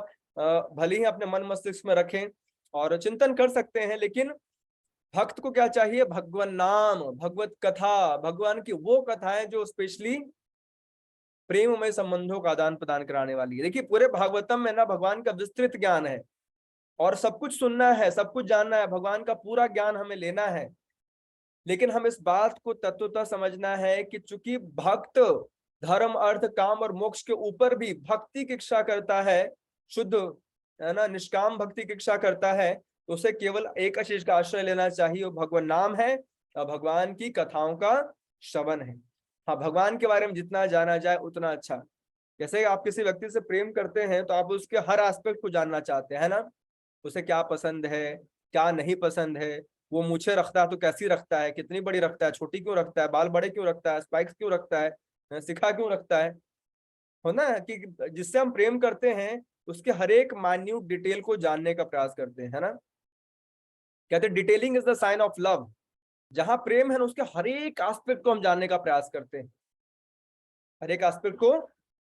भले ही अपने मन मस्तिष्क में रखें और चिंतन कर सकते हैं, लेकिन भक्त को क्या चाहिए? भगवान नाम, भगवत कथा, भगवान की वो कथाएं जो स्पेशली प्रेममय संबंधों का आदान प्रदान कराने वाली है। देखिए, पूरे भागवतम में ना भगवान का विस्तृत ज्ञान है, और सब कुछ सुनना है, सब कुछ जानना है, भगवान का पूरा ज्ञान हमें लेना है। लेकिन हम इस बात को तत्वतः समझना है कि चूंकि भक्त धर्म, अर्थ, काम और मोक्ष के ऊपर भी भक्ति की इच्छा करता है, शुद्ध है ना, निष्काम भक्ति की इच्छा करता है, तो उसे केवल एक चीज का आश्रय लेना चाहिए, वो भगवान नाम है और भगवान की कथाओं का श्रवण है। हाँ, भगवान के बारे में जितना जाना जाए उतना अच्छा। जैसे आप किसी व्यक्ति से प्रेम करते हैं तो आप उसके हर एस्पेक्ट को जानना चाहते हैं ना। उसे क्या पसंद है, क्या नहीं पसंद है, वो मूछें रखता है तो कैसी रखता है, कितनी बड़ी रखता है, छोटी क्यों रखता है, बाल बड़े क्यों रखता है, स्पाइक्स क्यों रखता है, सिखा क्यों रखता है ना। कि जिससे हम प्रेम करते हैं उसके हर एक माइन्यूट डिटेल को जानने का प्रयास करते हैं, है ना। कहते हैं detailing is the sign of love. जहां प्रेम है ना, उसके हर एक एस्पेक्ट को हम जानने का प्रयास करते हैं, हर एक एस्पेक्ट को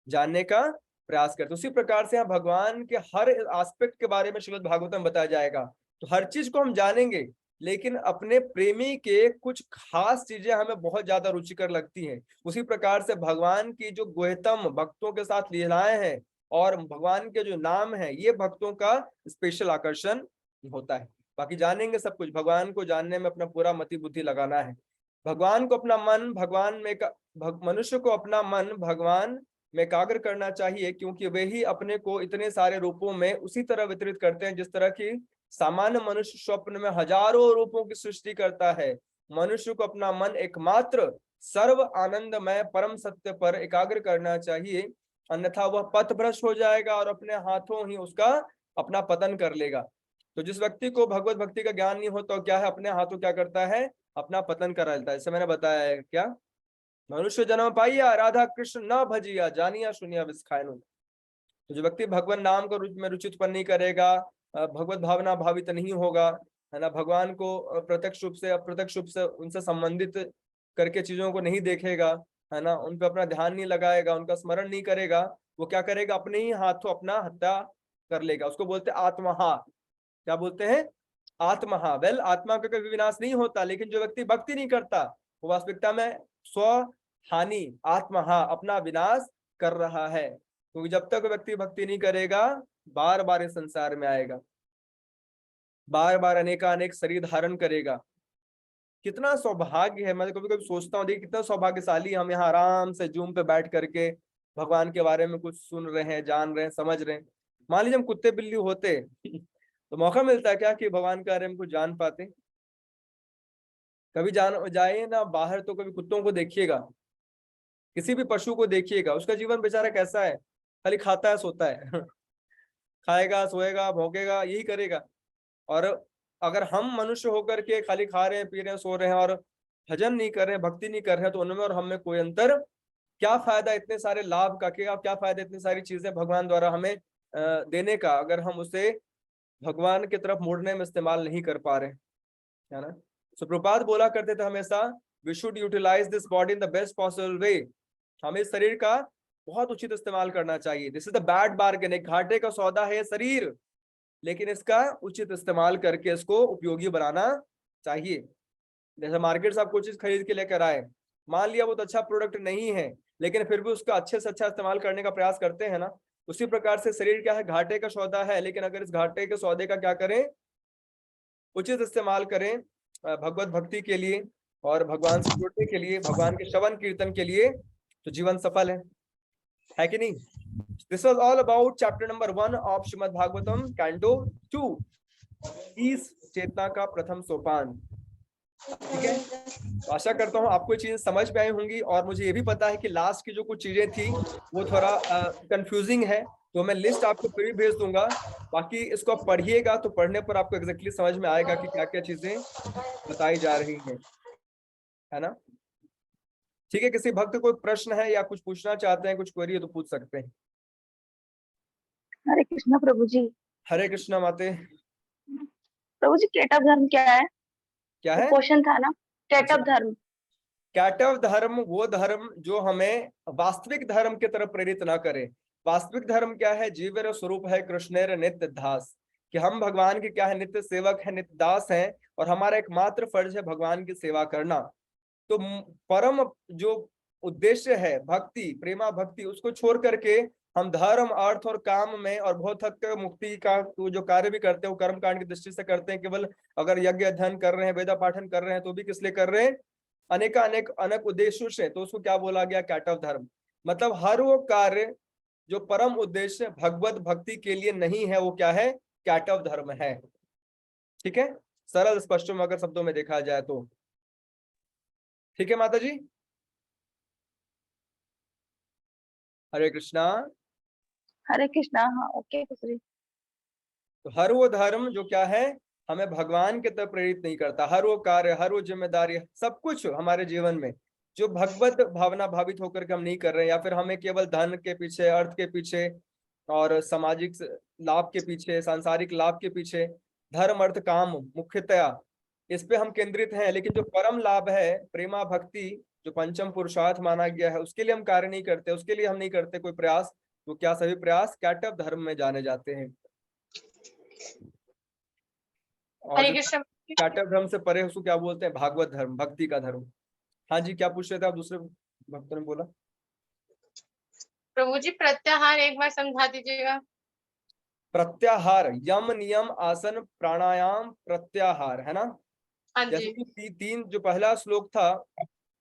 जानने का प्रयास करते हैं। उसी प्रकार से यहाँ भगवान के हर एस्पेक्ट के बारे में श्रीमद् भागवतम में बताया जाएगा। तो हर चीज को हम जानेंगे, लेकिन अपने प्रेमी के कुछ खास चीजें हमें बहुत ज्यादा रुचिकर लगती हैं। उसी प्रकार से भगवान की जो गुह्यतम भक्तों के साथ लीलाएं हैं, और भगवान के जो नाम है ये भक्तों का स्पेशल आकर्षण होता है। बाकी जानेंगे सब कुछ, भगवान को जानने में अपना पूरा मति बुद्धि लगाना है। भगवान को अपना मन भगवान में मनुष्य को अपना मन भगवान में एकाग्र करना चाहिए, क्योंकि वे ही अपने को इतने सारे रूपों में उसी तरह वितरित करते हैं जिस तरह की सामान्य मनुष्य स्वप्न में हजारों रूपों की सृष्टि करता है। मनुष्य को अपना मन एकमात्र सर्व आनंदमय परम सत्य पर एकाग्र करना चाहिए, अन्यथा वह पथ भ्रष्ट हो जाएगा और अपने हाथों ही उसका अपना पतन कर लेगा। तो जिस व्यक्ति को भगवत भक्ति का ज्ञान नहीं होता तो क्या है, अपने हाथों क्या करता है, अपना पतन कर लेता है। जैसे मैंने बताया है, क्या मनुष्य जन्म पाइया राधा कृष्ण न भजिया जानिया सुनिया विस्खायनु। तो जो व्यक्ति भगवान नाम को में रुचि उत्पन्न नहीं करेगा, भगवत भावना भावित नहीं होगा, है ना, भगवान को प्रत्यक्ष रूप से अप्रत्यक्ष रूप से उनसे संबंधित करके चीजों को नहीं देखेगा, है ना, उन पर अपना ध्यान नहीं लगाएगा, उनका स्मरण नहीं करेगा, वो क्या करेगा, अपने ही हाथों अपना हत्या कर लेगा। उसको बोलते हैं आत्महा। क्या बोलते हैं, आत्महा। वेल, आत्मा का कभी विनाश नहीं होता, लेकिन जो व्यक्ति भक्ति नहीं करता वो वास्तविकता में स्व हानि आत्महा अपना विनाश कर रहा है। क्योंकि जब तक व्यक्ति भक्ति नहीं करेगा बार बार इस संसार में आएगा, बार बार अनेकानेक शरीर धारण करेगा। कितना सौभाग्य है, मैं कभी कभी सोचता हूँ, देखिए कितना सौभाग्यशाली हम यहाँ आराम से जूम पे बैठ करके भगवान के बारे में कुछ सुन रहे हैं, जान रहे हैं, समझ रहे हैं। मान लीजिए हम कुत्ते बिल्ली होते तो मौका मिलता है क्या कि भगवान के बारे में कुछ जान पाते। कभी जान जाए ना बाहर तो कभी कुत्तों को देखिएगा, किसी भी पशु को देखिएगा, उसका जीवन बेचारा कैसा है, खाली खाता है सोता है खाएगा सोएगा भौंकेगा यही करेगा। और अगर हम मनुष्य होकर के खाली खा रहे हैं पी रहे हैं सो रहे हैं और भजन नहीं कर रहे हैं, भक्ति नहीं कर रहे हैं, तो उनमें और हम में कोई अंतर क्या फायदा इतने सारे लाभ का, क्या फायदा इतनी सारी चीजें भगवान द्वारा हमें देने का, अगर हम उसे भगवान की तरफ मोड़ने में इस्तेमाल नहीं कर पा रहे, है ना। सो प्रभुपाद बोला करते थे हमेशा, we should utilize this body in the best possible way. हमें शरीर का बहुत उचित इस्तेमाल करना चाहिए। This is the bad bargain, एक घाटे का सौदा है शरीर, लेकिन इसका उचित इस्तेमाल करके इसको उपयोगी बनाना चाहिए। जैसे मार्केट से आप कोई चीज खरीद के लेकर आए, मान लिया बहुत अच्छा प्रोडक्ट नहीं है, लेकिन फिर भी उसका अच्छे से अच्छा इस्तेमाल करने का प्रयास करते हैं ना, उसी प्रकार से शरीर क्या है, घाटे का सौदा है, लेकिन अगर इस घाटे के सौदे का क्या करें, उचित इस्तेमाल करें भगवत भक्ति के लिए और भगवान से जुड़ने के लिए, भगवान के श्रवण कीर्तन के लिए, तो जीवन सफल है कि नहीं। This was all about chapter number 1 of Shrimad Bhagavatam canto 2, इस चेतना का प्रथम सोपान। ठीक है, तो आशा करता हूँ आपको चीजें समझ में आई होंगी, और मुझे ये भी पता है कि लास्ट की जो कुछ चीजें थी वो थोड़ा कंफ्यूजिंग है, तो मैं लिस्ट आपको फिर भी भेज दूंगा। बाकी इसको आप पढ़िएगा तो पढ़ने पर आपको एग्जैक्टली समझ में आएगा कि क्या क्या चीजें बताई जा रही हैं, है ना। ठीक है, किसी भक्त को कोई प्रश्न है या कुछ पूछना चाहते हैं, कुछ क्वेरी है तो पूछ सकते हैं। हरे कृष्णा प्रभु जी। हरे कृष्णा माते। प्रभु जी केटव धर्म क्या है? क्या है क्वेश्चन था ना, केटव अच्छा, धर्म। कैटव धर्म वो धर्म जो हमें वास्तविक धर्म की तरफ प्रेरित ना करे। वास्तविक धर्म क्या है, जीवेर स्वरूप है कृष्णेर नित्य दास, कि हम भगवान के क्या है, नित्य सेवक है, नित्य दास हैं, और हमारा एकमात्र फर्ज है भगवान की सेवा करना। तो परम जो उद्देश्य है भक्ति, प्रेमा भक्ति, उसको छोड़ करके हम धर्म अर्थ और काम में और बहुत हद तक मुक्ति का जो कार्य भी करते हैं वो कर्म कांड की दृष्टि से करते हैं। केवल अगर यज्ञ अध्ययन कर रहे हैं, वेदा पाठन कर रहे हैं, तो भी किस लिए कर रहे हैं, अनेक उद्देश्यों से, तो उसको क्या बोला गया, कैटव धर्म। मतलब हर वो कार्य जो परम उद्देश्य भगवत भक्ति के लिए नहीं है वो क्या है, कैटव धर्म है। ठीक है, सरल स्पष्ट में अगर शब्दों में देखा जाए तो। ठीक है माता जी, हरे कृष्णा। हरे कृष्णा। हाँ ओके कुसरी। तो हर वो धर्म जो क्या है, हमें भगवान के तरफ प्रेरित नहीं करता। हर वो कार्य, हर वो जिम्मेदारी, सब कुछ हमारे जीवन में जो भगवत भावना भावित होकर के हम नहीं कर रहे हैं, या फिर हमें केवल धन के पीछे, अर्थ के पीछे और सामाजिक लाभ के पीछे, सांसारिक लाभ के पीछे, धर्म अर्थ काम मुख्यतया इस पे हम केंद्रित हैं, लेकिन जो परम लाभ है प्रेमा भक्ति, जो पंचम पुरुषार्थ माना गया है, उसके लिए हम कार्य नहीं करते, उसके लिए हम नहीं करते कोई प्रयास। तो क्या सभी प्रयास कैटव धर्म में जाने जाते हैं। और हरे जो कृष्ण। कैटव धर्म से परे उसको क्या बोलते हैं, भागवत धर्म, भक्ति का धर्म। हाँ जी, क्या पूछ रहे थे आप, दूसरे भक्तों ने बोला। प्रभु जी प्रत्याहार एक बार समझा दीजिएगा। प्रत्याहार यम नियम आसन प्राणायाम प्रत्याहार, है ना। हाँ जैसे जी। कि तीन जो पहला श्लोक था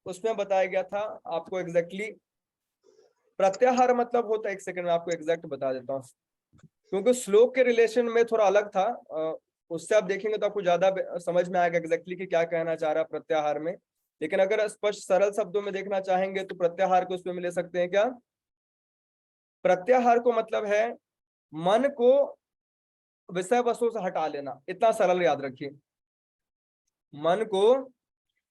उसमें बताया गया था आपको एग्जैक्टली प्रत्याहार मतलब होता है, एक सेकंड में आपको एग्जैक्ट बता देता हूँ क्योंकि श्लोक के रिलेशन में थोड़ा अलग था। उससे आप देखेंगे तो आपको ज्यादा समझ में आएगा एग्जैक्टली कि क्या कहना चाह रहा है प्रत्याहार में। लेकिन अगर स्पष्ट सरल शब्दों में देखना चाहेंगे तो प्रत्याहार को उसमें ले सकते हैं क्या। प्रत्याहार को मतलब है मन को विषय वस्तु से हटा लेना, इतना सरल याद रखिए। मन को,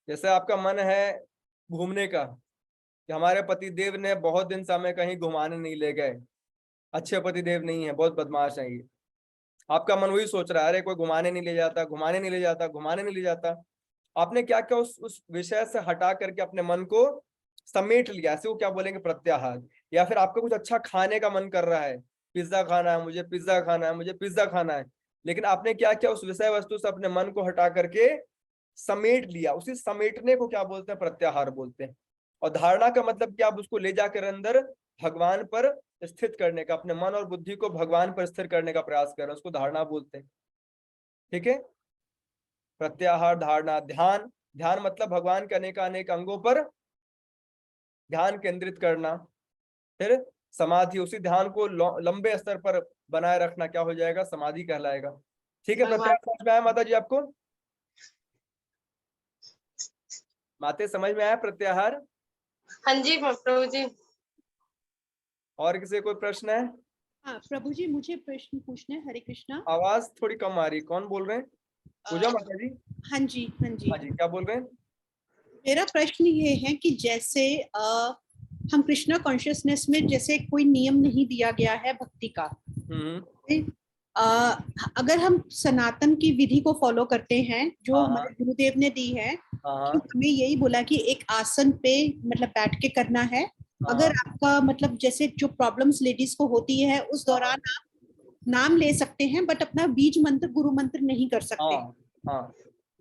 जैसे आपका मन है घूमने का कि हमारे पति देव ने बहुत दिन से हमें कहीं घुमाने नहीं ले गए, अच्छे पति देव नहीं है, बहुत बदमाश है ये। आपका मन वही सोच रहा है अरे कोई घुमाने नहीं ले जाता, घुमाने नहीं ले जाता, घुमाने नहीं ले जाता। आपने क्या किया, उस विषय से हटा करके अपने मन को समेट लिया, ऐसे वो क्या बोलेंगे प्रत्याहार। या फिर आपको कुछ अच्छा खाने का मन कर रहा है, पिज्जा खाना है मुझे, पिज्जा खाना है मुझे, पिज्जा खाना है, लेकिन आपने क्या किया उस विषय वस्तु से अपने मन को हटा करके समेट लिया, उसी समेटने को क्या बोलते हैं प्रत्याहार बोलते हैं। और धारणा का मतलब कि आप उसको ले जाकर अंदर भगवान पर स्थित करने का, अपने मन और बुद्धि को भगवान पर स्थिर करने का प्रयास कर रहे हैं, उसको धारणा बोलते हैं। ठीक है, प्रत्याहार, धारणा, ध्यान। ध्यान मतलब भगवान के अनेक अनेक अंगों पर ध्यान केंद्रित करना। फिर समाधि, उसी ध्यान को लंबे स्तर पर बनाए रखना क्या हो जाएगा, समाधि कहलाएगा। ठीक है, प्रत्याहार समझ में आया माता जी आपको? माते समझ में आया प्रत्याहार? हाँ जी प्रभु जी। और किसी कोई प्रश्न है? हाँ प्रभु जी, मुझे प्रश्न पूछना है। हरे कृष्णा। आवाज थोड़ी कम आ रही, कौन बोल रहे हैं? पूजा माता जी? हाँ जी, हाँ जी। हाँ जी, क्या बोल रहे हैं? मेरा प्रश्न ये है कि जैसे हम कृष्णा कॉन्शियसनेस में जैसे कोई नियम नहीं दिया गया है भक्ति का, अगर हम सनातन की विधि को फॉलो करते हैं जो हमारे गुरुदेव ने दी है, कि हमें यही बोला कि एक आसन पे मतलब बैठ के करना है। अगर आपका मतलब जैसे जो प्रॉब्लम्स लेडीज को होती है उस दौरान आप नाम ले सकते हैं बट अपना बीज मंत्र गुरु मंत्र नहीं कर सकते।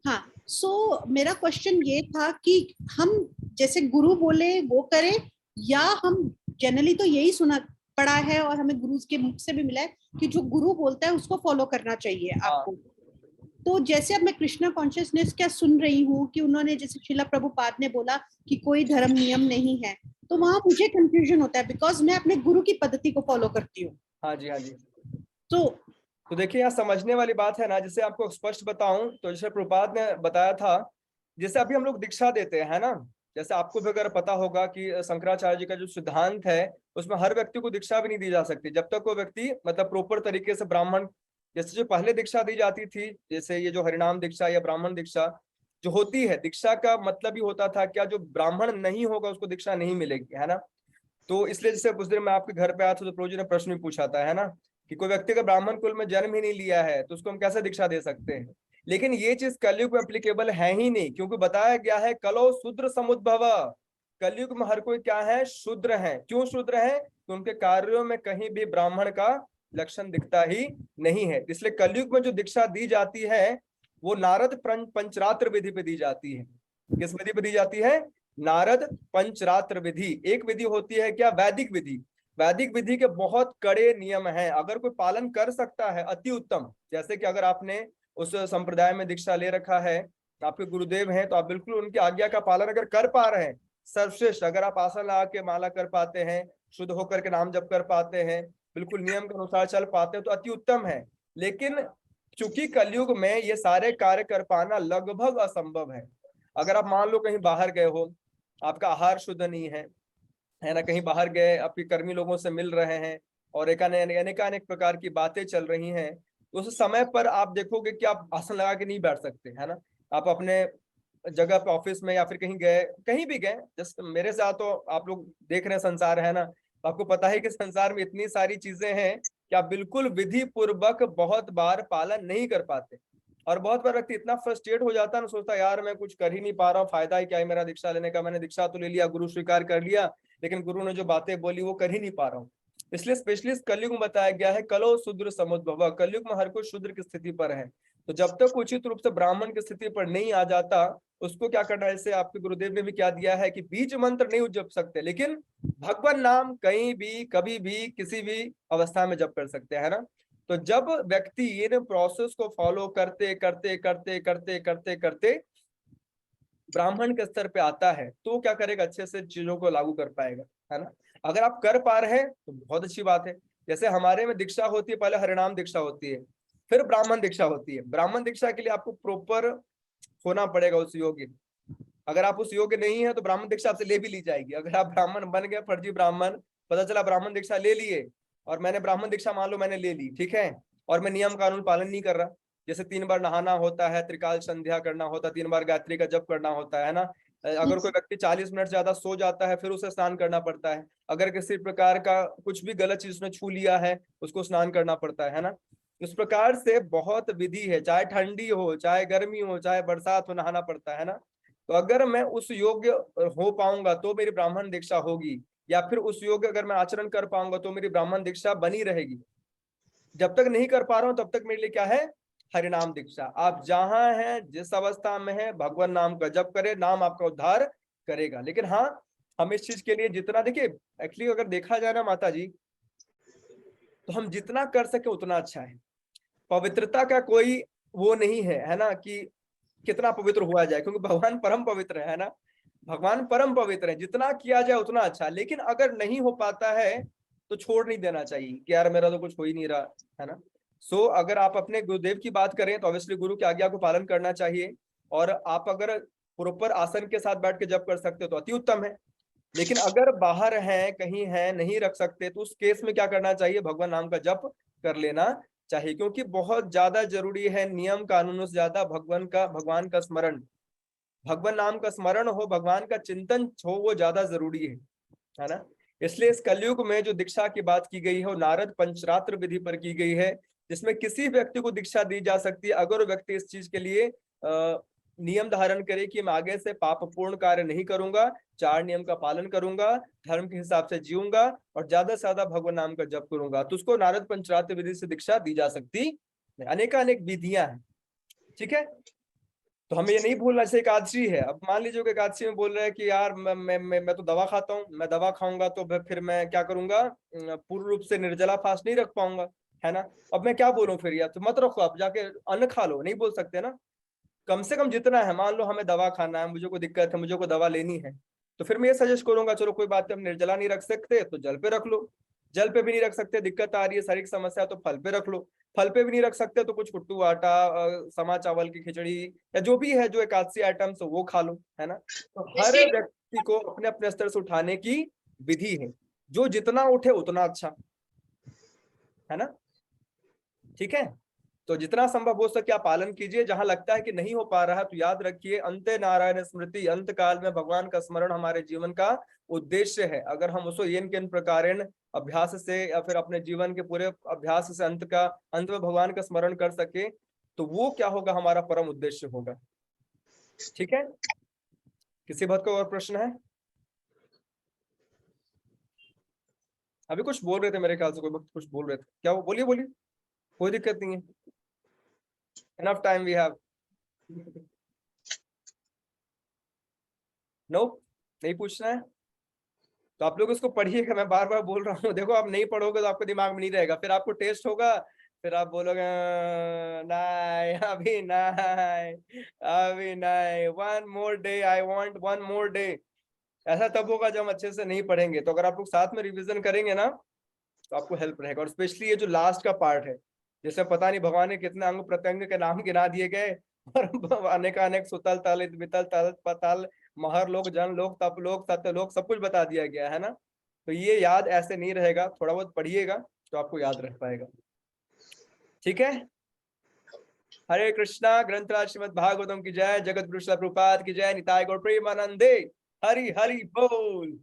हाँ, सो मेरा क्वेश्चन ये था कि हम जैसे गुरु बोले वो करें, या हम जनरली तो यही सुना पड़ा है और हमें गुरु के मुख से भी मिला है कि जो गुरु बोलता है उसको फॉलो करना चाहिए आपको। तो जैसे अब मैं कृष्णा कॉन्शियसनेस क्या सुन रही हूँ कि उन्होंने जैसे शिला प्रभुपाद ने बोला कि कोई धर्म नियम नहीं है, तो वहां मुझे कंफ्यूजन होता है बिकॉज मैं अपने गुरु की पद्धति को फॉलो करती हूँ। हाँ जी, हाँ जी। तो देखिए यहाँ समझने वाली बात है ना, जैसे आपको स्पष्ट बताऊं तो जैसे प्रभुपाद ने बताया था, जैसे अभी हम लोग दीक्षा देते हैं ना, जैसे आपको भी अगर पता होगा कि शंकराचार्य जी का जो सिद्धांत है उसमें हर व्यक्ति को दीक्षा भी नहीं दी जा सकती जब तक वो व्यक्ति मतलब प्रॉपर तरीके से ब्राह्मण, जैसे जो पहले दीक्षा दी जाती थी, जैसे ये जो हरिनाम दीक्षा या ब्राह्मण दीक्षा जो होती है, दीक्षा का मतलब ही होता था क्या जो ब्राह्मण नहीं होगा उसको दीक्षा नहीं मिलेगी, है ना। तो इसलिए जैसे उस दिन मैं आपके घर पे आया था तो प्रभु जी ने प्रश्न भी पूछा था, है ना, कि कोई व्यक्ति का ब्राह्मण कुल में जन्म ही नहीं लिया है तो उसको हम कैसे दीक्षा दे सकते हैं। लेकिन ये चीज कलयुग में एप्लीकेबल है ही नहीं, क्योंकि बताया गया है कलो शूद्र समुद्भव। कलयुग में हर कोई क्या है, शूद्र है। क्यों शूद्र है? तो उनके कार्यों में कहीं भी ब्राह्मण का लक्षण दिखता ही नहीं है। इसलिए कलयुग में जो दीक्षा दी जाती है वो नारद पंचरात्र विधि पे दी जाती है। किस विधि पे दी जाती है? नारद पंचरात्र विधि। एक विधि होती है क्या, वैदिक विधि। वैदिक विधि के बहुत कड़े नियम हैं, अगर कोई पालन कर सकता है अति उत्तम। जैसे कि अगर आपने उस संप्रदाय में दीक्षा ले रखा है, आपके गुरुदेव हैं, तो आप बिल्कुल उनकी आज्ञा का पालन अगर कर पा रहे हैं सर्वश्रेष्ठ। अगर आप आसन लगा के माला कर पाते हैं, शुद्ध होकर के नाम जप कर पाते हैं, बिल्कुल नियम के अनुसार चल पाते हैं तो अति उत्तम है। लेकिन चूंकि कलयुग में ये सारे कार्य कर पाना लगभग असंभव है। अगर आप मान लो कहीं बाहर गए हो, आपका आहार शुद्ध नहीं है ना, कहीं बाहर गए आपके कर्मी लोगों से मिल रहे हैं और अनेक प्रकार की बातें चल रही हैं, तो उस समय पर आप देखोगे कि आप आसन लगा के नहीं बैठ सकते, है ना। आप अपने जगह पे ऑफिस में या फिर कहीं गए, कहीं भी गए, जस्ट मेरे साथ तो आप लोग देख रहे हैं संसार, है ना, तो आपको पता है कि संसार में इतनी सारी चीजें हैं कि आप बिल्कुल विधि पूर्वक बहुत बार पालन नहीं कर पाते। और बहुत बार व्यक्ति इतना फ्रस्ट्रेट हो जाता है ना, सोचता है यार मैं कुछ कर ही नहीं पा रहा हूँ, फायदा ही क्या है मेरा दीक्षा लेने का, मैंने दीक्षा तो ले लिया, गुरु स्वीकार कर लिया, लेकिन गुरु ने जो बातें बोली वो कर ही नहीं पा रहा हूँ। इसलिए स्पेशली कलयुग में बताया गया है कलो शूद्र समुद्भव। कलयुग में हर कोई शूद्र की स्थिति पर है। तो जब तक उचित रूप से ब्राह्मण की स्थिति पर नहीं आ जाता, उसको क्या करना है, जैसे आपके गुरुदेव ने भी क्या दिया है कि बीज मंत्र नहीं जप सकते, लेकिन भगवान नाम कहीं भी कभी भी किसी भी अवस्था में जप कर सकते हैं ना। तो जब व्यक्ति इन प्रोसेस को फॉलो करते करते करते करते करते करते ब्राह्मण के स्तर पे आता है, तो क्या करेगा, अच्छे से चीजों को लागू कर पाएगा, है ना। अगर आप कर पा रहे हैं तो बहुत अच्छी बात है। जैसे हमारे में दीक्षा होती है, पहले हरिनाम दीक्षा होती है, फिर ब्राह्मण दीक्षा होती है। ब्राह्मण दीक्षा के लिए आपको प्रॉपर होना पड़ेगा उस योग्य। अगर आप उस योग्य नहीं है तो ब्राह्मण दीक्षा आपसे ले भी ली जाएगी। अगर आप ब्राह्मण बन गए, फर्जी ब्राह्मण, पता चला ब्राह्मण दीक्षा ले लिए, और मैंने ब्राह्मण दीक्षा मान लो मैंने ले ली, ठीक है, और मैं नियम कानून पालन नहीं कर रहा, जैसे 3 बार नहाना होता है, त्रिकाल संध्या करना होता है, 3 बार गायत्री का जप करना होता है ना। अगर कोई व्यक्ति 40 मिनट ज्यादा सो जाता है, फिर उसे स्नान करना पड़ता है। अगर किसी प्रकार का कुछ भी गलत चीज उसने छू लिया है, उसको स्नान करना पड़ता है ना। इस प्रकार से बहुत विधि है, चाहे ठंडी हो, चाहे गर्मी हो, चाहे बरसात हो, नहाना पड़ता है ना। तो अगर मैं उस योग्य हो पाऊंगा तो मेरी ब्राह्मण दीक्षा होगी, या फिर उस योग्य अगर मैं आचरण कर पाऊंगा तो मेरी ब्राह्मण दीक्षा बनी रहेगी। जब तक नहीं कर पा रहा हूं तब तक मेरे लिए क्या है, हरिनाम दीक्षा। आप जहां हैं, जिस अवस्था में है, भगवान नाम का जप करे, नाम आपका उद्धार करेगा। लेकिन हाँ, हम इस चीज के लिए जितना, देखिए एक्चुअली अगर देखा जाए ना माता जी, तो हम जितना कर सके उतना अच्छा है। पवित्रता का कोई वो नहीं है ना, कि कितना पवित्र हुआ जाए, क्योंकि भगवान परम पवित्र है ना। भगवान परम पवित्र है, जितना किया जाए उतना अच्छा। लेकिन अगर नहीं हो पाता है तो छोड़ नहीं देना चाहिए कि यार मेरा तो कुछ हो ही नहीं रहा, है ना। सो अगर आप अपने गुरुदेव की बात करें तो ऑब्वियसली गुरु की आज्ञा को पालन करना चाहिए। और आप अगर प्रॉपर आसन के साथ बैठ के जप कर सकते हो तो अति उत्तम है। लेकिन अगर बाहर हैं, कहीं हैं, नहीं रख सकते, तो उस केस में क्या करना चाहिए, भगवान नाम का जप कर लेना चाहिए। क्योंकि बहुत ज्यादा जरूरी है, नियम कानूनों से ज्यादा भगवान का स्मरण, भगवान नाम का स्मरण हो, भगवान का चिंतन हो, वो ज्यादा जरूरी है ना। इसलिए इस कलयुग में जो दीक्षा की बात की गई है वो नारद पंचरात्र विधि पर की गई है, जिसमें किसी व्यक्ति को दीक्षा दी जा सकती है अगर वो व्यक्ति इस चीज के लिए नियम धारण करे कि मैं आगे से पापपूर्ण कार्य नहीं करूंगा, 4 नियम का पालन करूंगा, धर्म के हिसाब से जीऊंगा, और ज्यादा से ज्यादा भगवान नाम का जप करूंगा, तो उसको नारद पंचरात्र विधि से दीक्षा दी जा सकती है। अनेक विधियां हैं, ठीक है। तो हमें ये नहीं भूलना, जैसे एकादशी है, अब मान लीजिए कि एकादशी में बोल रहे हैं कि यार मैं तो दवा खाता हूँ, मैं दवा खाऊंगा तो फिर मैं क्या करूंगा, पूर्ण रूप से निर्जला फास्ट नहीं रख पाऊंगा, है ना। अब मैं क्या बोलूं फिर, यार तो मत रखो, आप जाके अन्न खा लो, नहीं बोल सकते ना। कम से कम जितना है, मान लो हमें दवा खाना है, मुझे कोई दिक्कत है, मुझे कोई दवा लेनी है, तो फिर मैं ये सजेस्ट करूंगा, चलो कोई बात नहीं, हम निर्जला नहीं रख सकते तो जल पे रख लो, जल पे भी नहीं रख सकते, दिक्कत आ रही है, शारीरिक समस्या, तो फल पे रख लो, फल पे भी नहीं रख सकते तो कुछ कुट्टू आटा, समा चावल की खिचड़ी, या जो भी है जो एकादशी आइटम्स वो खा लो, है ना। तो हर व्यक्ति को अपने अपने स्तर से उठाने की विधि है, जो जितना उठे उतना अच्छा, है ना, ठीक है। तो जितना संभव हो सके आप पालन कीजिए। जहां लगता है कि नहीं हो पा रहा है तो याद रखिए, अंते नारायण स्मृति, अंत काल में भगवान का स्मरण हमारे जीवन का उद्देश्य है। अगर हम उसको इन किन प्रकारेण अभ्यास से, या फिर अपने जीवन के पूरे अभ्यास से अंत में भगवान का स्मरण कर सके, तो वो क्या होगा, हमारा परम उद्देश्य होगा, ठीक है। किसी बात का और प्रश्न है? अभी कुछ बोल रहे थे मेरे ख्याल से, कोई वक्त कुछ बोल रहे थे, क्या वो, बोलिए बोलिए, कोई दिक्कत नहीं है, enough time we have। No, नहीं पूछना है तो आप लोग इसको पढ़िएगा, मैं बार बार बोल रहा हूँ। देखो आप नहीं पढ़ोगे तो आपके दिमाग में नहीं रहेगा, फिर आपको टेस्ट होगा, फिर आप बोलोगे नहीं, अभी नहीं, अभी नहीं, 1 more day, I want 1 more day। ऐसा तब होगा जब हम अच्छे से नहीं पढ़ेंगे। तो अगर आप लोग साथ में रिवीजन करेंगे ना तो आपको हेल्प रहेगा। और स्पेशली ये जो लास्ट का पार्ट है, जैसे पता नहीं भगवान ने कितने अंग प्रत्यंग के नाम गिना दिए गए, और अनेक सुतल तल वितल तल पतल महर लोक जन लोक तप लोक सत्य लोक सब कुछ बता दिया गया है ना। तो ये याद ऐसे नहीं रहेगा, थोड़ा बहुत पढ़िएगा तो आपको याद रह पाएगा, ठीक है। हरे कृष्णा। ग्रंथराज श्रीमद् भागवतम की जय। जगत गुरु श्रील प्रभुपाद की जय। निताय गौर प्रेमानंदे। हरि हरि बोल।